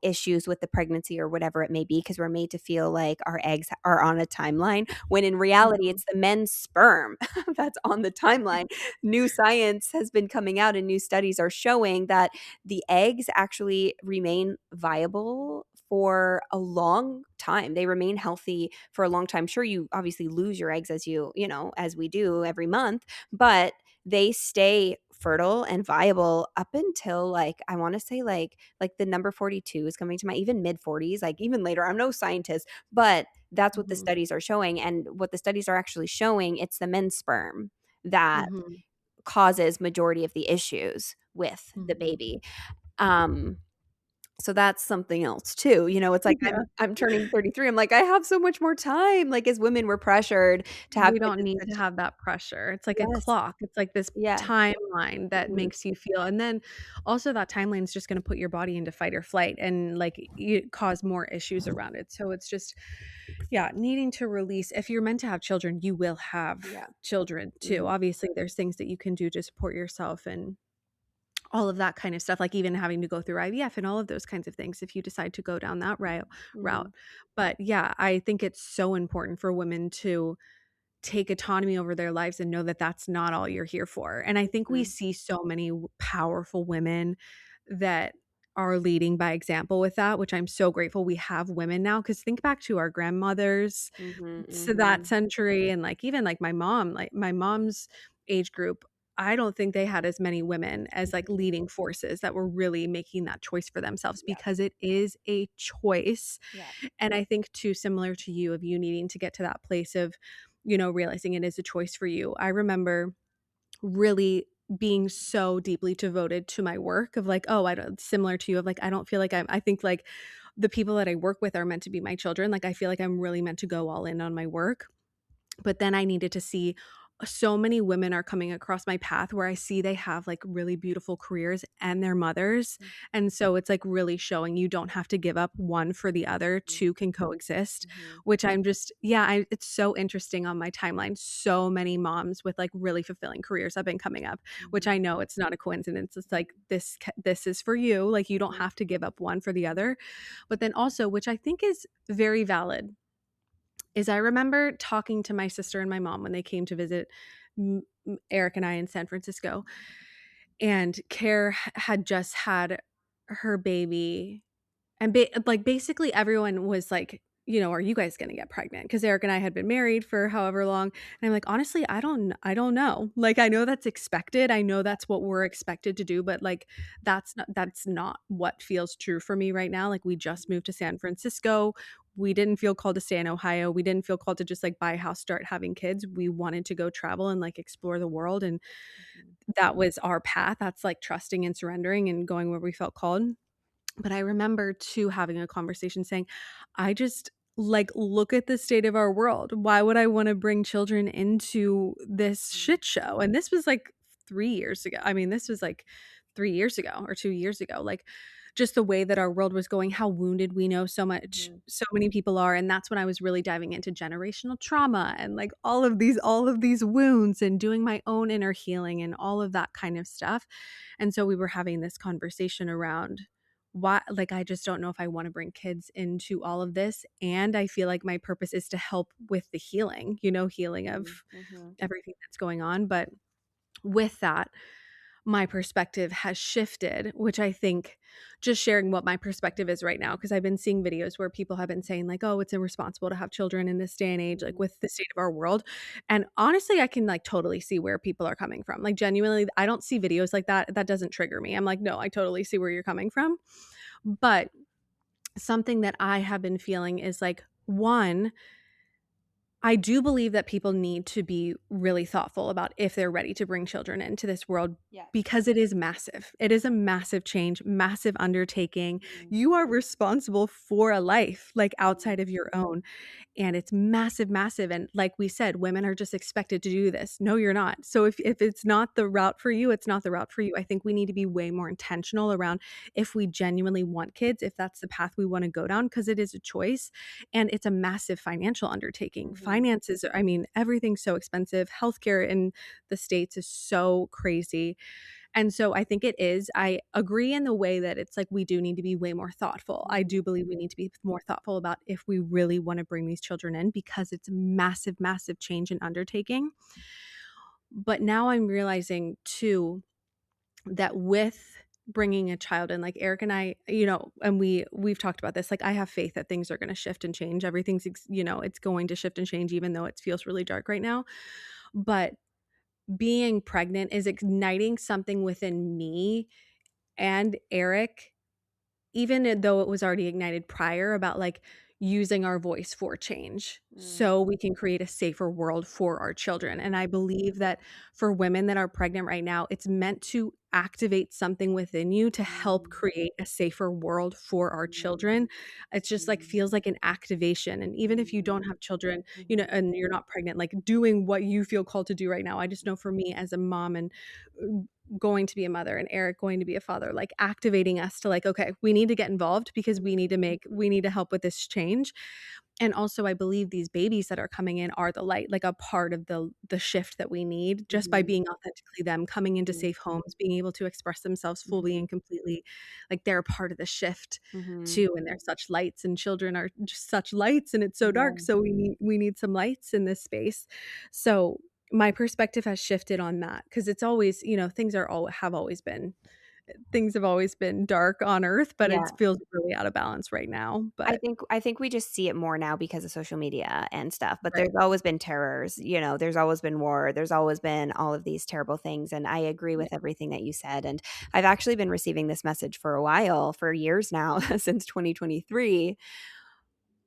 issues with the pregnancy or whatever it may be, because we're made to feel like our eggs are on a timeline, when in reality, Mhm. it's the men's sperm that's on the timeline. New science has been coming out, and new studies are showing that the eggs actually remain viable for a long time. They remain healthy for a long time. Sure, you obviously lose your eggs as we do every month, but they stay fertile and viable up until, like, I want to say, like the number 42 is coming to my even mid 40s, like even later. I'm no scientist, but that's what the Mhm. studies are showing. And what the studies are actually showing, it's the men's sperm that Mhm. causes majority of the issues with the Mhm. baby. Um, so that's something else too. It's like Yeah. I'm turning 33. I'm like, I have so much more time. Like, as women, we're pressured to have We kids don't at need to such. have that pressure. It's like a Yes. clock. It's like this Yeah. timeline that Mhm. makes you feel, and then also that timeline is just gonna put your body into fight or flight and, like, you cause more issues around it. So it's just, yeah, needing to release. If you're meant to have children, you will have Yeah. children too. Mhm. Obviously, there's things that you can do to support yourself and all of that kind of stuff, like even having to go through IVF and all of those kinds of things if you decide to go down that route. Mhm. But yeah, I think it's so important for women to take autonomy over their lives and know that that's not all you're here for. And I think we Mhm. see so many powerful women that are leading by example with that, which I'm so grateful we have women now. Because think back to our grandmothers Mhm. to that Mhm. century, and like even like my mom's age group, I don't think they had as many women as like Mhm. leading forces that were really making that choice for themselves, Yeah. because it is a choice. Yeah. And I think too, similar to you, of you needing to get to that place of, realizing it is a choice for you. I remember really being so deeply devoted to my work, of like, oh, I don't, similar to you, of like, I don't feel like I think like the people that I work with are meant to be my children. Like, I feel like I'm really meant to go all in on my work. But then I needed to see, so many women are coming across my path where I see they have like really beautiful careers and they're mothers. And so it's like really showing you don't have to give up one for the other, Mhm. two can coexist, Mhm. which I'm just, yeah, it's so interesting on my timeline. So many moms with like really fulfilling careers have been coming up, which Mhm. I know it's not a coincidence. It's like this is for you. Like, you don't Mhm. have to give up one for the other. But then also, which I think is very valid, is I remember talking to my sister and my mom when they came to visit Eric and I in San Francisco, and had just had her baby, and like basically everyone was like, "Are you guys gonna get pregnant?" Because Eric and I had been married for however long, and I'm like, honestly, I don't know. Like, I know that's expected. I know that's what we're expected to do, but like that's not what feels true for me right now. Like, we just moved to San Francisco. We didn't feel called to stay in Ohio. We didn't feel called to just like buy a house, start having kids. We wanted to go travel and like explore the world, and Mhm. that was our path. That's like trusting and surrendering and going where we felt called. But I remember too having a conversation saying, I just, like, look at the state of our world. Why would I want to bring children into this Mhm. shit show? And this was like 3 years ago. I mean, this was like 3 years ago or 2 years ago. Like, just the way that our world was going, how wounded we know Mhm. so many people are. And that's when I was really diving into generational trauma and like all of these wounds, and doing my own inner healing and all of that kind of stuff. And so we were having this conversation around why, like, I just don't know if I want to bring kids into all of this. And I feel like my purpose is to help with the healing, healing of Mhm. Mhm. everything that's going on. But with that, my perspective has shifted, which I think, just sharing what my perspective is right now, because I've been seeing videos where people have been saying, like, oh, it's irresponsible to have children in this day and age, like Mhm. with the state of our world. And honestly, I can like totally see where people are coming from. Like, genuinely, I don't see videos like that. That doesn't trigger me. I'm like, no, I totally see where you're coming from. But something that I have been feeling is like, one, I do believe that people need to be really thoughtful about if they're ready to bring children into this world Yes. because it is massive. It is a massive change, massive undertaking. You are responsible for a life like outside of your own. And it's massive, massive. And like we said, women are just expected to do this. No, you're not. So if it's not the route for you, it's not the route for you. I think we need to be way more intentional around if we genuinely want kids, if that's the path we want to go down, because it is a choice and it's a massive financial undertaking. Finances, I mean, everything's so expensive. Healthcare in the States is so crazy. And so I think it is. I agree in the way that it's like we do need to be way more thoughtful. I do believe we need to be more thoughtful about if we really want to bring these children in because it's a massive, massive change and undertaking. But now I'm realizing too that with bringing a child in, like Eric and I, and we've talked about this, like I have faith that things are going to shift and change. Everything's, it's going to shift and change, even though it feels really dark right now. But being pregnant is igniting something within me and Eric, even though it was already ignited prior, about like using our voice for change so we can create a safer world for our children. And I believe that for women that are pregnant right now, it's meant to activate something within you to help create a safer world for our children. It's just like feels like an activation. And even if you don't have children, and you're not pregnant, like doing what you feel called to do right now. I just know for me as a mom and going to be a mother and Eric going to be a father, like activating us to like, okay, we need to get involved because we need to help with this change. And also I believe these babies that are coming in are the light, like a part of the shift that we need just by being authentically them, coming into safe homes, being able to express themselves fully and completely. Like they're a part of the shift too. And they're such lights, and children are just such lights, and it's so dark. So we need some lights in this space. So my perspective has shifted on that because it's always, things have always been dark on earth, but it Yeah. feels really out of balance right now. But I think we just see it more now because of social media and stuff, but right. there's always been terrors, there's always been war, there's always been all of these terrible things, and I agree Yeah. with everything that you said, and I've actually been receiving this message for a while, for years now, since 2023.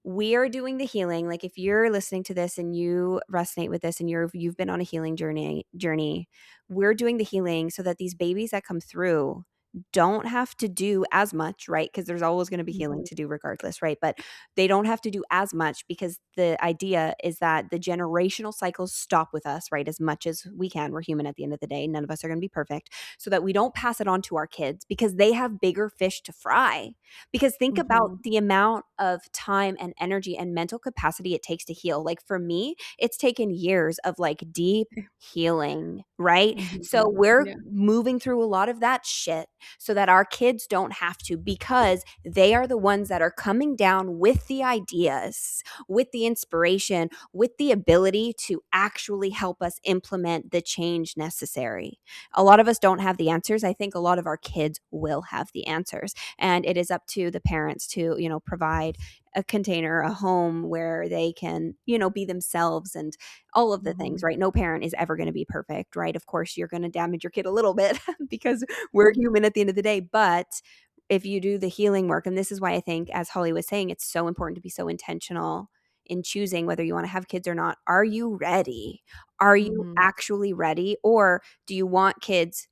We are doing the healing. Like if you're listening to this and you resonate with this and you've been on a healing journey, we're doing the healing so that these babies that come through don't have to do as much, right? Because there's always going to be healing to do regardless, right? But they don't have to do as much because the idea is that the generational cycles stop with us, right? As much as we can. We're human at the end of the day. None of us are going to be perfect. So that we don't pass it on to our kids because they have bigger fish to fry. Because think about Mhm. the amount of time and energy and mental capacity it takes to heal. Like for me, it's taken years of like deep healing, right? So Mhm. we're Yeah. moving through a lot of that shit so that our kids don't have to, because they are the ones that are coming down with the ideas, with the inspiration, with the ability to actually help us implement the change necessary. A lot of us don't have the answers. I think a lot of our kids will have the answers. And it is up to the parents to, provide a container, a home where they can, be themselves and all of the things, Mhm. right? No parent is ever going to be perfect, right? Of course, you're going to damage your kid a little bit because we're human at the end of the day. But if you do the healing work, and this is why I think, as Holly was saying, it's so important to be so intentional in choosing whether you want to have kids or not. Are you ready? Are you Mhm. actually ready? Or do you want kids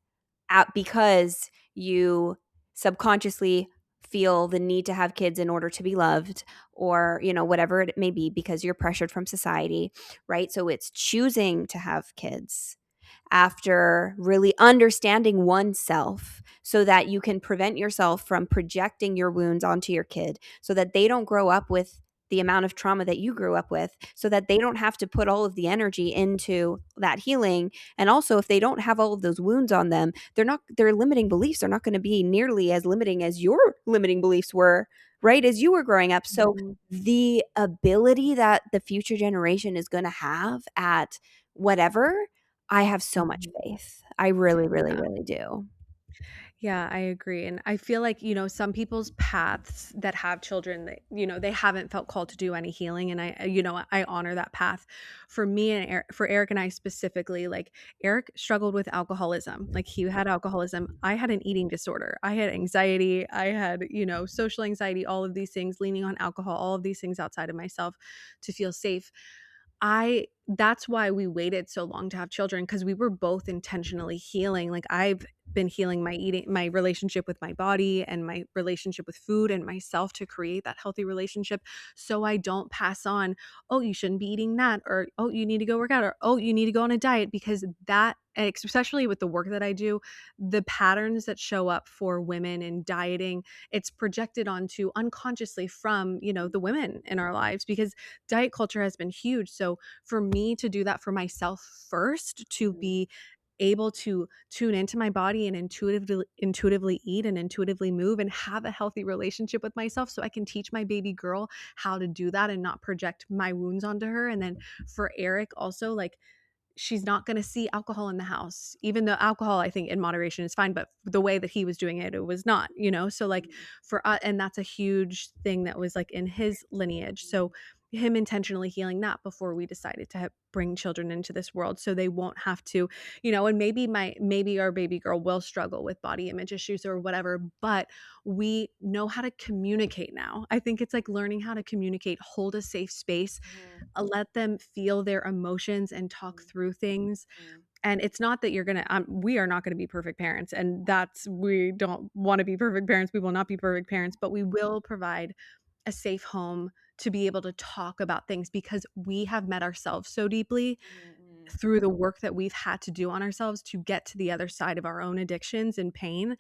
because you subconsciously feel the need to have kids in order to be loved, or whatever it may be, because you're pressured from society, right? So it's choosing to have kids after really understanding oneself so that you can prevent yourself from projecting your wounds onto your kid so that they don't grow up with the amount of trauma that you grew up with, so that they don't have to put all of the energy into that healing. And also, if they don't have all of those wounds on them, their limiting beliefs are not going to be nearly as limiting as your limiting beliefs were, right, as you were growing up. So Mhm. the ability that the future generation is going to have at whatever, I have so much Mhm. faith. I really, really, Yeah. really do. Yeah, I agree. And I feel like, some people's paths that have children that, they haven't felt called to do any healing. And I honor that path. For me and for Eric and I specifically, like Eric struggled with alcoholism. Like he had alcoholism. I had an eating disorder. I had anxiety. I had, social anxiety, all of these things, leaning on alcohol, all of these things outside of myself to feel safe. I That's why we waited so long to have children, because we were both intentionally healing. Like I've been healing my relationship with my body and my relationship with food and myself to create that healthy relationship, so I don't pass on, oh, you shouldn't be eating that, or oh, you need to go work out, or oh, you need to go on a diet, because that, especially with the work that I do, the patterns that show up for women in dieting, it's projected onto unconsciously from, the women in our lives, because diet culture has been huge. So for me to do that for myself first, to Mhm, be able to tune into my body and intuitively eat and intuitively move and have a healthy relationship with myself, so I can teach my baby girl how to do that and not project my wounds onto her. And then for Eric also, like, she's not going to see alcohol in the house, even though alcohol, I think, in moderation is fine, but the way that he was doing it, it was not, so like mhm, for us, and that's a huge thing that was like in his lineage. So him intentionally healing that before we decided to bring children into this world, so they won't have to, and maybe our baby girl will struggle with body image issues or whatever, but we know how to communicate now. I think it's like learning how to communicate, hold a safe space, mhm, let them feel their emotions and talk mhm, through things. mhm. And it's not that we are not gonna be perfect parents, and we don't wanna be perfect parents. We will not be perfect parents, but we will provide a safe home to be able to talk about things, because we have met ourselves so deeply Mhm, mhm, through the work that we've had to do on ourselves to get to the other side of our own addictions and pain,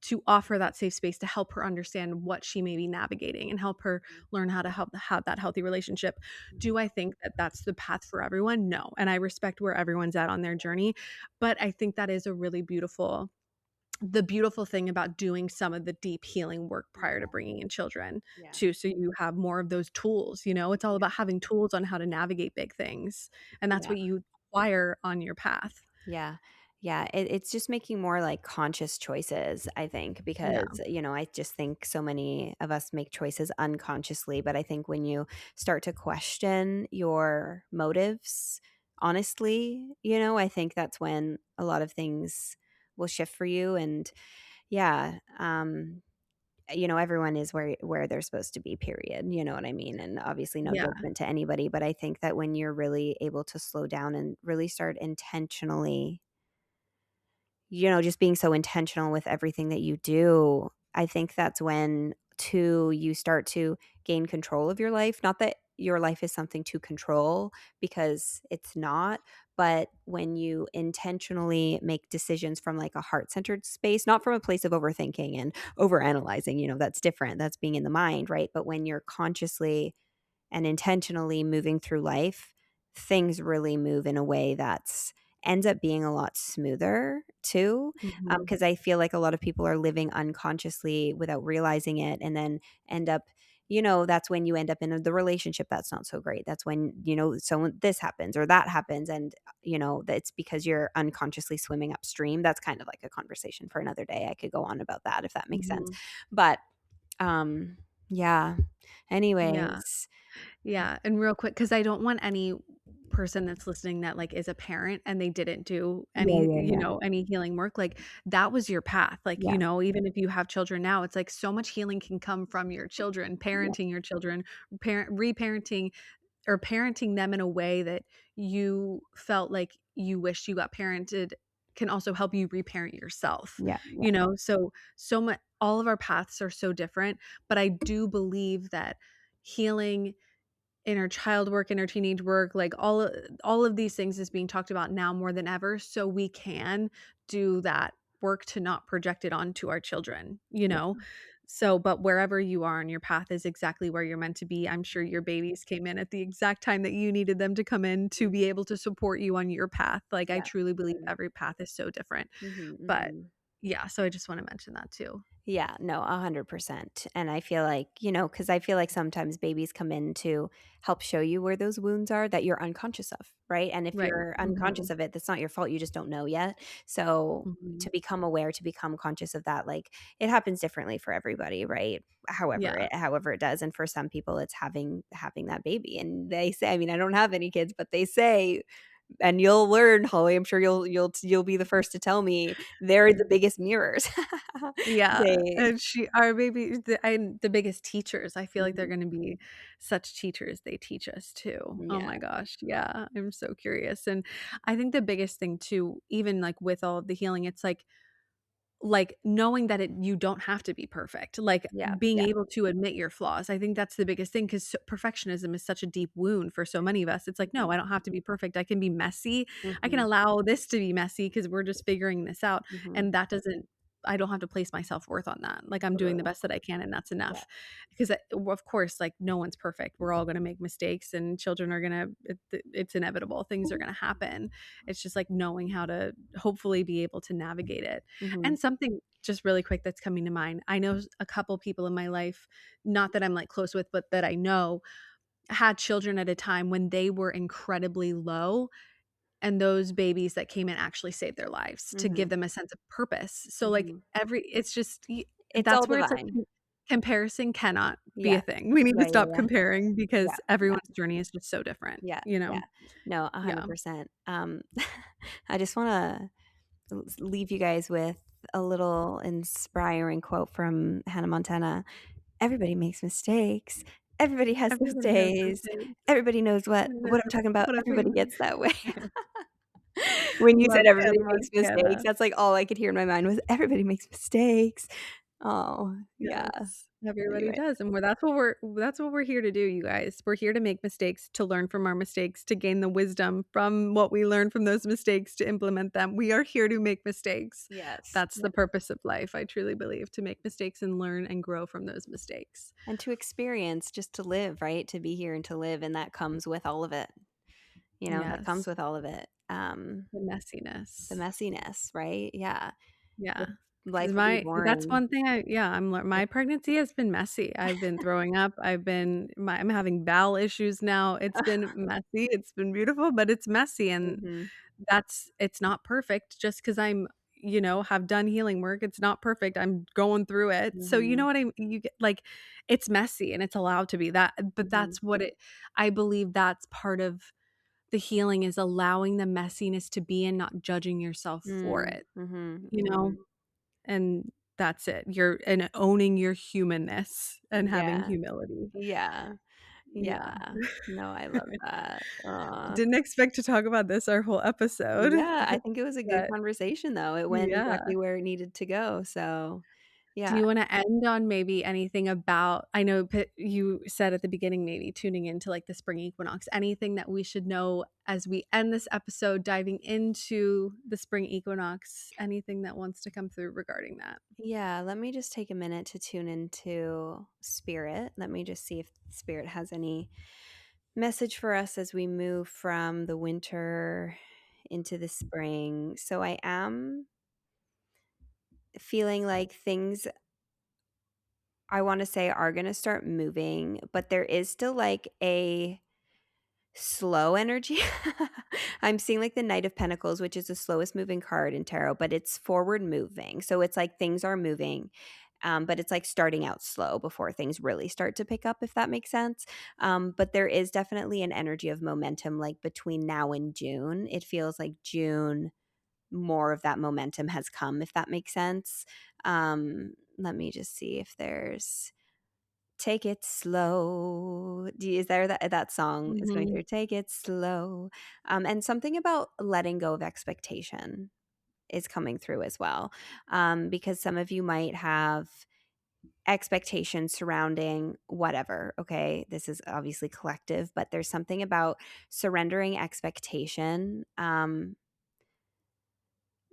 to offer that safe space to help her understand what she may be navigating and help her mhm, learn how to have that healthy relationship. Do mhm. I think that that's the path for everyone? No. And I respect where everyone's at on their journey. But I think that is the beautiful thing about doing some of the deep healing work prior to Yeah, bringing in children yeah, too. So you have more of those tools, it's all yeah, about having tools on how to navigate big things. And that's yeah. what you acquire on your path. Yeah. Yeah. It's just making more like conscious choices, I think, Yeah. because, I just think so many of us make choices unconsciously. But I think when you start to question your motives, honestly, I think that's when a lot of things will shift for you. And yeah, everyone is where they're supposed to be, period. You know what I mean? And obviously no Yeah. judgment to anybody, but I think that when you're really able to slow down and really start intentionally, just being so intentional with everything that you do, I think that's when too you start to gain control of your life. Not that your life is something to control, because it's not, but when you intentionally make decisions from like a heart-centered space, not from a place of overthinking and overanalyzing, that's different. That's being in the mind, right? But when you're consciously and intentionally moving through life, things really move in a way that's ends up being a lot smoother too. Mhm. Because I feel like a lot of people are living unconsciously without realizing it, and then end up, that's when you end up in the relationship that's not so great. That's when, someone this happens or that happens, and that's because you're unconsciously swimming upstream. That's kind of like a conversation for another day. I could go on about that if that makes sense. Mhm. But yeah. Yeah. Anyways, Yeah, and real quick, because I don't want any person that's listening that, like, is a parent and they didn't do yeah, any, yeah, yeah, any healing work, like, that was your path, like, yeah, even if you have children now, it's like so much healing can come from your children, yeah, parenting your children, reparenting or parenting them in a way that you felt like you wished you got parented, can also help you reparent yourself, yeah, yeah, so much. All of our paths are so different, but I do believe that healing, inner child work, inner teenage work, like all of these things is being talked about now more than ever, so we can do that work to not project it onto our children, yeah, So, but wherever you are on your path is exactly where you're meant to be. I'm sure your babies came in at the exact time that you needed them to come in to be able to support you on your path. Like, I yeah. truly believe Mhm, every path is so different. mhm, But mhm. yeah, so I just want to mention that too. Yeah, no, 100%. And I feel like, because I feel like sometimes babies come in to help show you where those wounds are that you're unconscious of, right? And if Right. you're unconscious Mhm. of it, that's not your fault. You just don't know yet. So Mhm. to become aware, to become conscious of that, like it happens differently for everybody, right? Yeah. However it does. And for some people it's having that baby. And they say, I mean, I don't have any kids, but they say, and you'll learn, Holly, I'm sure you'll be the first to tell me, they're the biggest mirrors. Yeah, They and our baby and the biggest teachers, I feel like they're Mhm. gonna be such teachers, they teach us too. Oh Yeah, my gosh, yeah, I'm so curious, and I think the biggest thing too, even, like, with all of the healing, it's like, knowing that you don't have to be perfect, like, yeah, being yeah. able to admit your flaws, I think that's the biggest thing 'cause perfectionism is such a deep wound for so many of us, it's like, "No, Mhm, I don't have to be perfect, I can be messy, I can mhm, allow this to be messy because 'cause we're just figuring this out," mhm, and that doesn't I don't have to place my self-worth on that, like, I'm doing the totally. best that I can, and that's Yeah, enough, because, of course, like, no one's perfect, we're all gonna make mistakes, and children are gonna it's inevitable, things are gonna happen, it's just, like, knowing how to hopefully be able to navigate it. mhm, And something just really quick that's coming to mind. I know a couple people in my life, not that I'm like close with, but that I know had children at a time when they were incredibly low, and those babies that came in actually saved their lives to give mhm, them a sense of purpose. So like mhm. it's just It's all that's where it's like divine. comparison cannot be Yeah. a thing. We need to Yeah, yeah, stop yeah. comparing Yeah, because yeah, everyone's journey is just so different, yeah, you know? yeah. No, Yeah. 100%. I just wanna leave you guys with a little inspiring quote from Hannah Montana. "Everybody makes mistakes. Everybody has those Everybody has those days. days. Everybody knows what And what I'm talking about. what I'm Everybody talking gets that way." about. When you said Love everybody Hannah makes mistakes, Montana. that's, like, all I could hear in my mind was, "Everybody makes mistakes." Oh, yeah. Yes, everybody Anyway, does, and that's what we're here to do, you guys. We're here to make mistakes, to learn from our mistakes, to gain the wisdom from what we learn from those mistakes, to implement them. We are here to make mistakes. yes, That's yeah, the purpose of life, I truly believe, to make mistakes and learn and grow from those mistakes. and to experience, just to live, right? To be here and to live, and that comes with all of it, that comes Yes, with all of it. the The messiness. messiness, right? Yeah. Yeah, If life because would be my that's boring. one thing my pregnancy has been messy. I've been throwing up, I'm having bowel issues now. It's been messy, it's been beautiful, but it's messy, and Mhm, it's not perfect just because have done healing work, it's not perfect, I'm going through it. So, you know mhm, what you get like, it's messy and it's allowed to be that, but mhm, that's what it I believe that's part of the healing is allowing the messiness to be and not judging yourself for mm, it, mhm, you know? mhm. And that's it. Owning your humanness and having Yeah, humility. yeah, Yeah. yeah. No, I love that. Didn't expect to talk about this our whole episode, Yeah, I think it was a good but conversation, though. It went yeah. exactly where it needed to go, so, Do yeah. you wanna end on maybe anything about I know you said at the beginning maybe tuning into, like, the spring equinox, anything that we should know as we end this episode diving into the spring equinox, anything that wants to come through regarding that? Yeah, let me just take a minute to tune into spirit. Let me just see if spirit has any message for us as we move from the winter into the spring. So I am feeling like things I want to say are going to start moving, but there is still like a slow energy. I'm seeing like the Knight of Pentacles, which is the slowest moving card in tarot, but it's forward moving. So it's like things are moving. But it's like starting out slow before things really start to pick up, if that makes sense. But there is definitely an energy of momentum like between now and June. It feels like June, more of that momentum has come, if that makes sense. Let me just see if there's Take It Slow. Is there that song is going Mhm. through Take It Slow. And something about letting go of expectation is coming through as well. Because some of you might have expectations surrounding whatever. Okay. This is obviously collective, but there's something about surrendering expectation.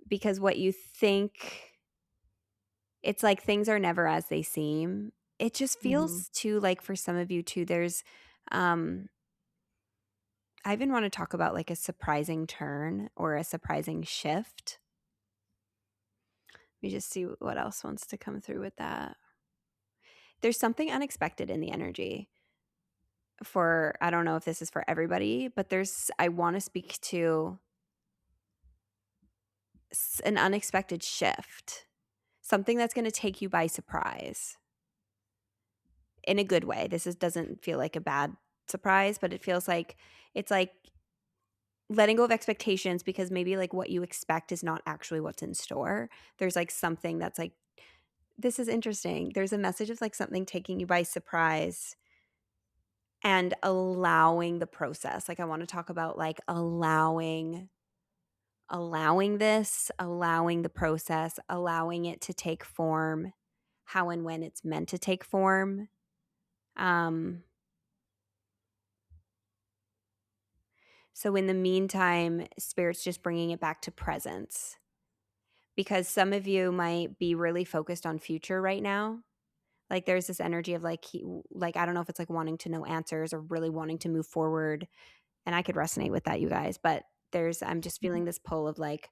Because what you think, it's like things are never as they seem. It just Mhm. feels too like for some of you too, um I even want to talk about like a surprising turn or a surprising shift. me just see what else wants to come through with that. There's something unexpected in the energy for, I don't know if this is for everybody, but I want to speak to an unexpected shift, something that's going to take you by surprise in a good way. Doesn't feel like a bad surprise, but it feels like it's like letting go of expectations because maybe like what you expect is not actually what's in store. There's like something that's like, this is interesting. There's a message of like something taking you by surprise and allowing the process. Like I want to talk about like allowing this, allowing the process, allowing it to take form, how and when it's meant to take form. Um so in the meantime, spirit's just bringing it back to presence because some of you might be really focused on future right now. Like there's this energy of like like I don't know if it's like wanting to know answers or really wanting to move forward, and I could resonate with that, you guys, but I'm just feeling this pull of like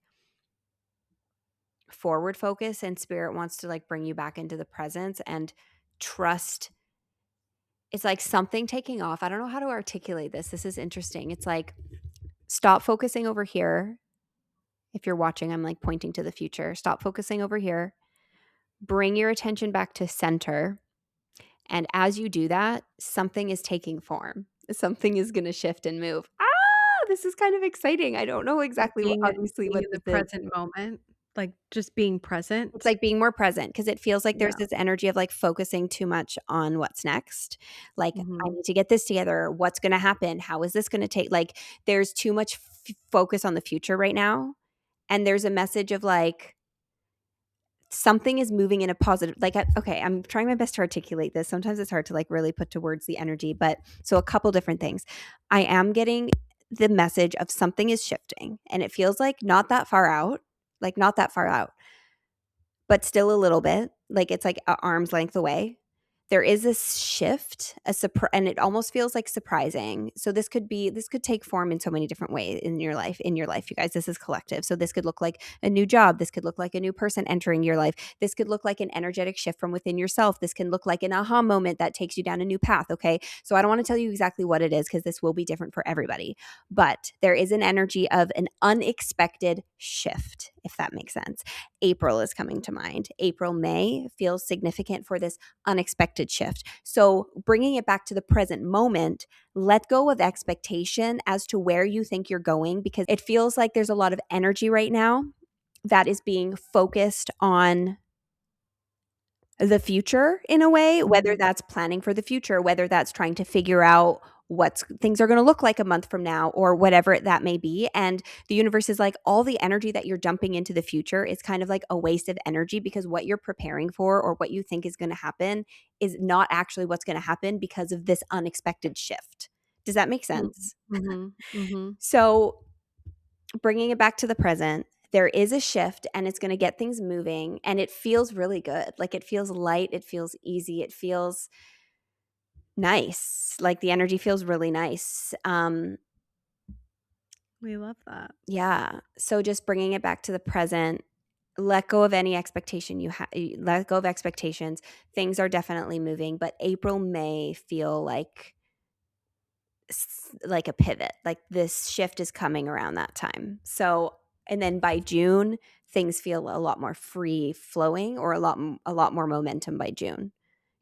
forward focus, and spirit wants to like bring you back into the presence and trust. It's like something taking off. I don't know how to articulate this. This is interesting. It's like stop focusing over here. If you're watching, I'm like pointing to the future. Stop focusing over here. Bring your attention back to center. And as you do that, something is taking form. Something is going to shift and move. This is kind of exciting. I don't know Like exactly being obviously being what in the this is. present moment, like just being It's present. like being more present because it feels like there's Yeah. this energy of like focusing too much on what's next. Like, I Mhm. need to get this together. What's going to happen? How is this going to take? Like, there's too much focus on the future right now. And there's a message of like, something is moving in a positive, like, okay, I'm trying my best to articulate this. Sometimes it's hard to like really put to words the energy, but so a couple different things. I am getting the message of something is shifting and it feels like not that far out, like not that far out but still a little bit, like it's like a arm's length away. There is this shift, and it almost feels like surprising. So this could take form in so many different ways in your life. In your life, you guys, this is collective. So this could look like a new job. This could look like a new person entering your life. This could look like an energetic shift from within yourself. This can look like an aha moment that takes you down a new path. Okay, so I don't want to tell you exactly what it is because this will be different for everybody. But there is an energy of an unexpected shift, if that makes sense. April is coming to mind. April, May feels significant for this unexpected shift. So, bringing it back to the present moment, let go of expectation as to where you think you're going because it feels like there's a lot of energy right now that is being focused on the future in a way, whether Mhm. that's planning for the future, whether that's trying to figure out what things are going to look like a month from now or whatever that may be. And the universe is like all the energy that you're dumping into the future is kind of like a waste of energy because what you're preparing for or what you think is going to happen is not actually what's going to happen because of this unexpected shift. Does that make Mm. sense? Mhm. Mhm. So, bringing it back to the present, there is a shift and it's going to get things moving and it feels really good. Like it feels light, it feels easy, it feels nice. Like the energy feels really nice. We love that. Yeah. So just bringing it back to the present, let go of any expectation you have, let go of expectations. Things are definitely moving, but April, May feel like a pivot. Like this shift is coming around that time. So, and then by June, things feel a lot more free flowing or a lot more momentum by June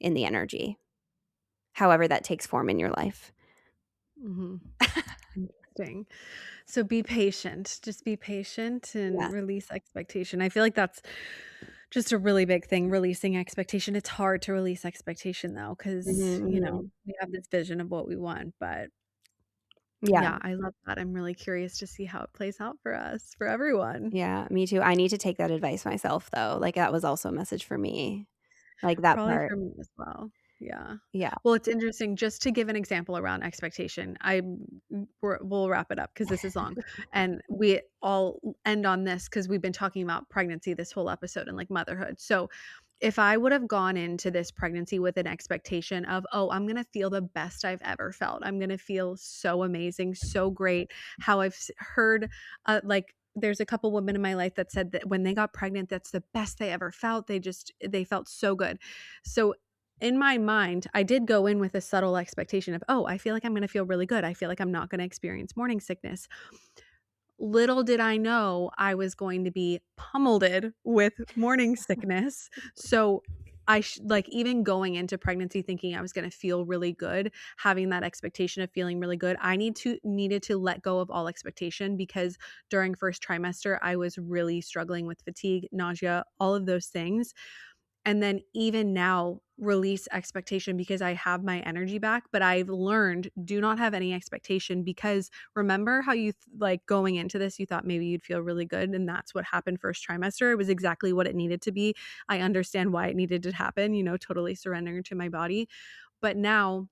in the energy. However that takes form in your life. Mhm. Interesting. So be patient. Just be patient and Yeah. release expectation. I feel like that's just a really big thing, releasing expectation. It's hard to release expectation though, because Mhm, mhm. we have this vision of what we want. But Yeah. yeah, I love that. I'm really curious to see how it plays out for us, for everyone. Yeah, me too. I need to take that advice myself though. Like that was also a message for me. Like that Probably part. for me as well. Yeah. Yeah. Well, it's interesting just to give an example around expectation. We'll wrap it up because this is long, and we all end on this because we've been talking about pregnancy this whole episode and like motherhood. So, if I would have gone into this pregnancy with an expectation of, oh, I'm gonna feel the best I've ever felt. I'm gonna feel so amazing, so great. How I've heard, like there's a couple women in my life that said that when they got pregnant, that's the best they ever felt. They felt so good. So in my mind, I did go in with a subtle expectation of, oh, I feel like I'm going to feel really good. I feel like I'm not going to experience morning sickness. Little did I know I was going to be pummeled with morning sickness. So like even going into pregnancy thinking I was going to feel really good, having that expectation of feeling really good, I needed to let go of all expectation, because during first trimester I was really struggling with fatigue, nausea, all of those things. And then even now release expectation because I have my energy back. But I've learned, do not have any expectation, because remember how you like going into this, you thought maybe you'd feel really good. And that's what happened first trimester. It was exactly what it needed to be. I understand why it needed to happen, totally surrendering to my body. But now,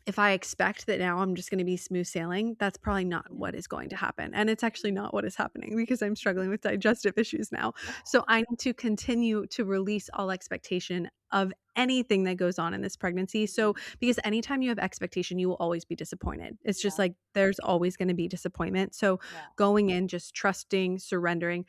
if I expect that now I'm just going to be smooth sailing, that's probably not what is going to happen. And it's actually not what is happening, because I'm struggling with digestive issues now. So I need to continue to release all expectation of anything that goes on in this pregnancy. So, because anytime you have expectation, you will always be disappointed. It's just like there's always going to be disappointment. So going in, just trusting, surrendering,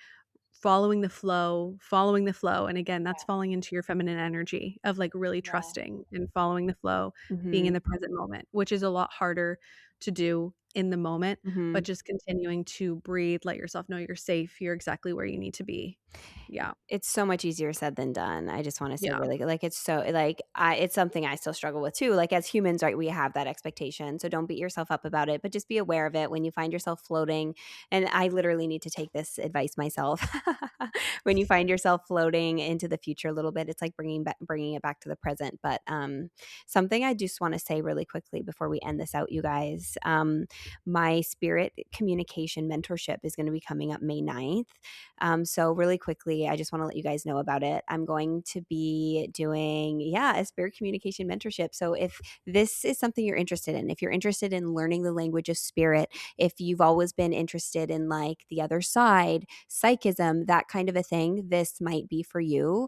following the flow. And again, that's falling into your feminine energy of like really trusting and following the flow, being in Mhm. the present moment, which is a lot harder to do in the moment, but Mhm. just continuing to breathe, let yourself know you're safe, you're exactly where you need to be. Yeah. It's so much easier said than done. I just wanna say Yeah. really like, it's so like, it's something I still struggle with too. Like, as humans, right, we have that expectation, so don't beat yourself up about it, but just be aware of it when you find yourself floating, and I literally need to take this advice myself. When you find yourself floating into the future a little bit, it's like bringing it back to the present, but, something I just wanna say really quickly before we end this out, you guys, my spirit communication mentorship is gonna be coming up May 9th. So really quickly, I just want to let you guys know about it. I'm going to be doing, a spirit communication mentorship. So if this is something you're interested in, if you're interested in learning the language of spirit, if you've always been interested in like the other side, psychism, that kind of a thing, this might be for you.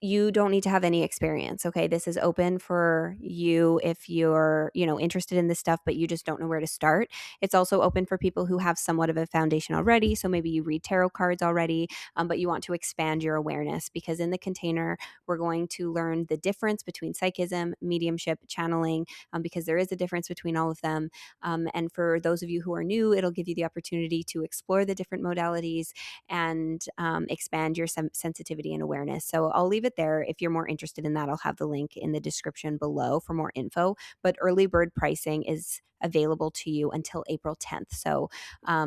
You don't need to have any experience. Okay. This is open for you if you're, interested in this stuff, but you just don't know where to start. It's also open for people who have somewhat of a foundation already. So maybe you read tarot cards already, but you want to expand your awareness, because in the container, we're going to learn the difference between psychism, mediumship, channeling, because there is a difference between all of them. And for those of you who are new, it'll give you the opportunity to explore the different modalities and expand your sensitivity and awareness. So I'll leave it there. If you're more interested in that, I'll have the link in the description below for more info. But early bird pricing is available to you until April 10th. So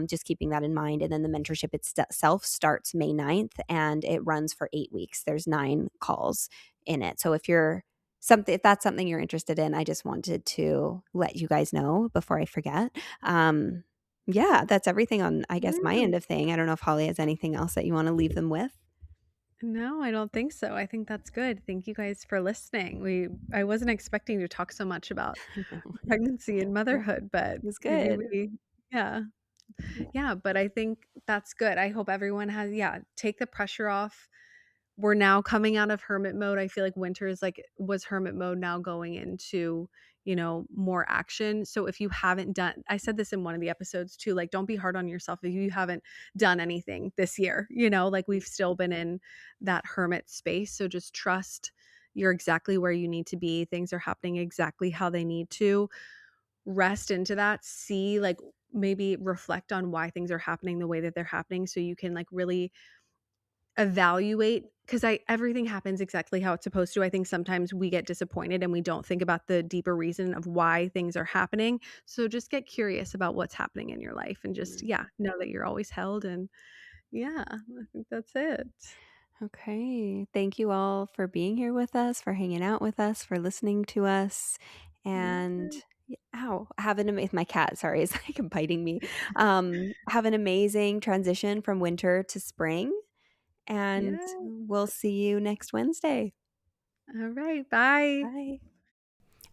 just keeping that in mind. And then the mentorship itself starts May 9th and it runs for 8 weeks. There's 9 calls in it. So if that's something you're interested in, I just wanted to let you guys know before I forget. Yeah, that's everything on, I guess, my Yeah. end of thing. I don't know if Holly has anything else that you want to leave them with. No, I don't think so. I think that's good. Thank you guys for listening. I wasn't expecting to talk so much about I know. pregnancy and Yeah, motherhood, but it was maybe good. yeah. Yeah. Yeah, but I think that's good. I hope everyone has, take the pressure off. We're now coming out of hermit mode. I feel like winter is like was hermit mode, now going into, more action. So if you haven't done, I said this in one of the episodes too, like don't be hard on yourself if you haven't done anything this year, like we've still been in that hermit space. So just trust you're exactly where you need to be. Things are happening exactly how they need to. Rest into that, see like maybe reflect on why things are happening the way that they're happening, so you can like really evaluate, because I everything happens exactly how it's supposed to. I think sometimes we get disappointed and we don't think about the deeper reason of why things are happening. So just get curious about what's happening in your life and just know that you're always held. And I think that's it. Okay. Thank you all for being here with us, for hanging out with us, for listening to us. And Yeah. ow, have an amazing, my cat, sorry, is like biting me. Have an amazing transition from winter to spring. And Yeah. we'll see you next Wednesday. All right. Bye. Bye.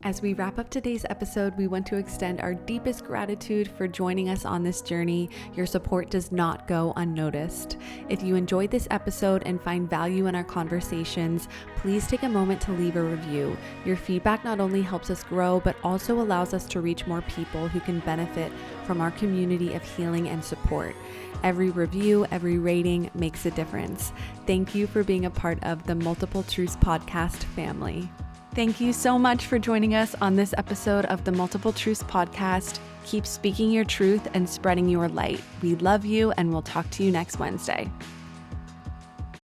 As we wrap up today's episode, we want to extend our deepest gratitude for joining us on this journey. Your support does not go unnoticed. If you enjoyed this episode and find value in our conversations, please take a moment to leave a review. Your feedback not only helps us grow, but also allows us to reach more people who can benefit from our community of healing and support. Every review, every rating makes a difference. Thank you for being a part of the Multiple Truths podcast family. Thank you so much for joining us on this episode of the Multiple Truths podcast. Keep speaking your truth and spreading your light. We love you, and we'll talk to you next Wednesday.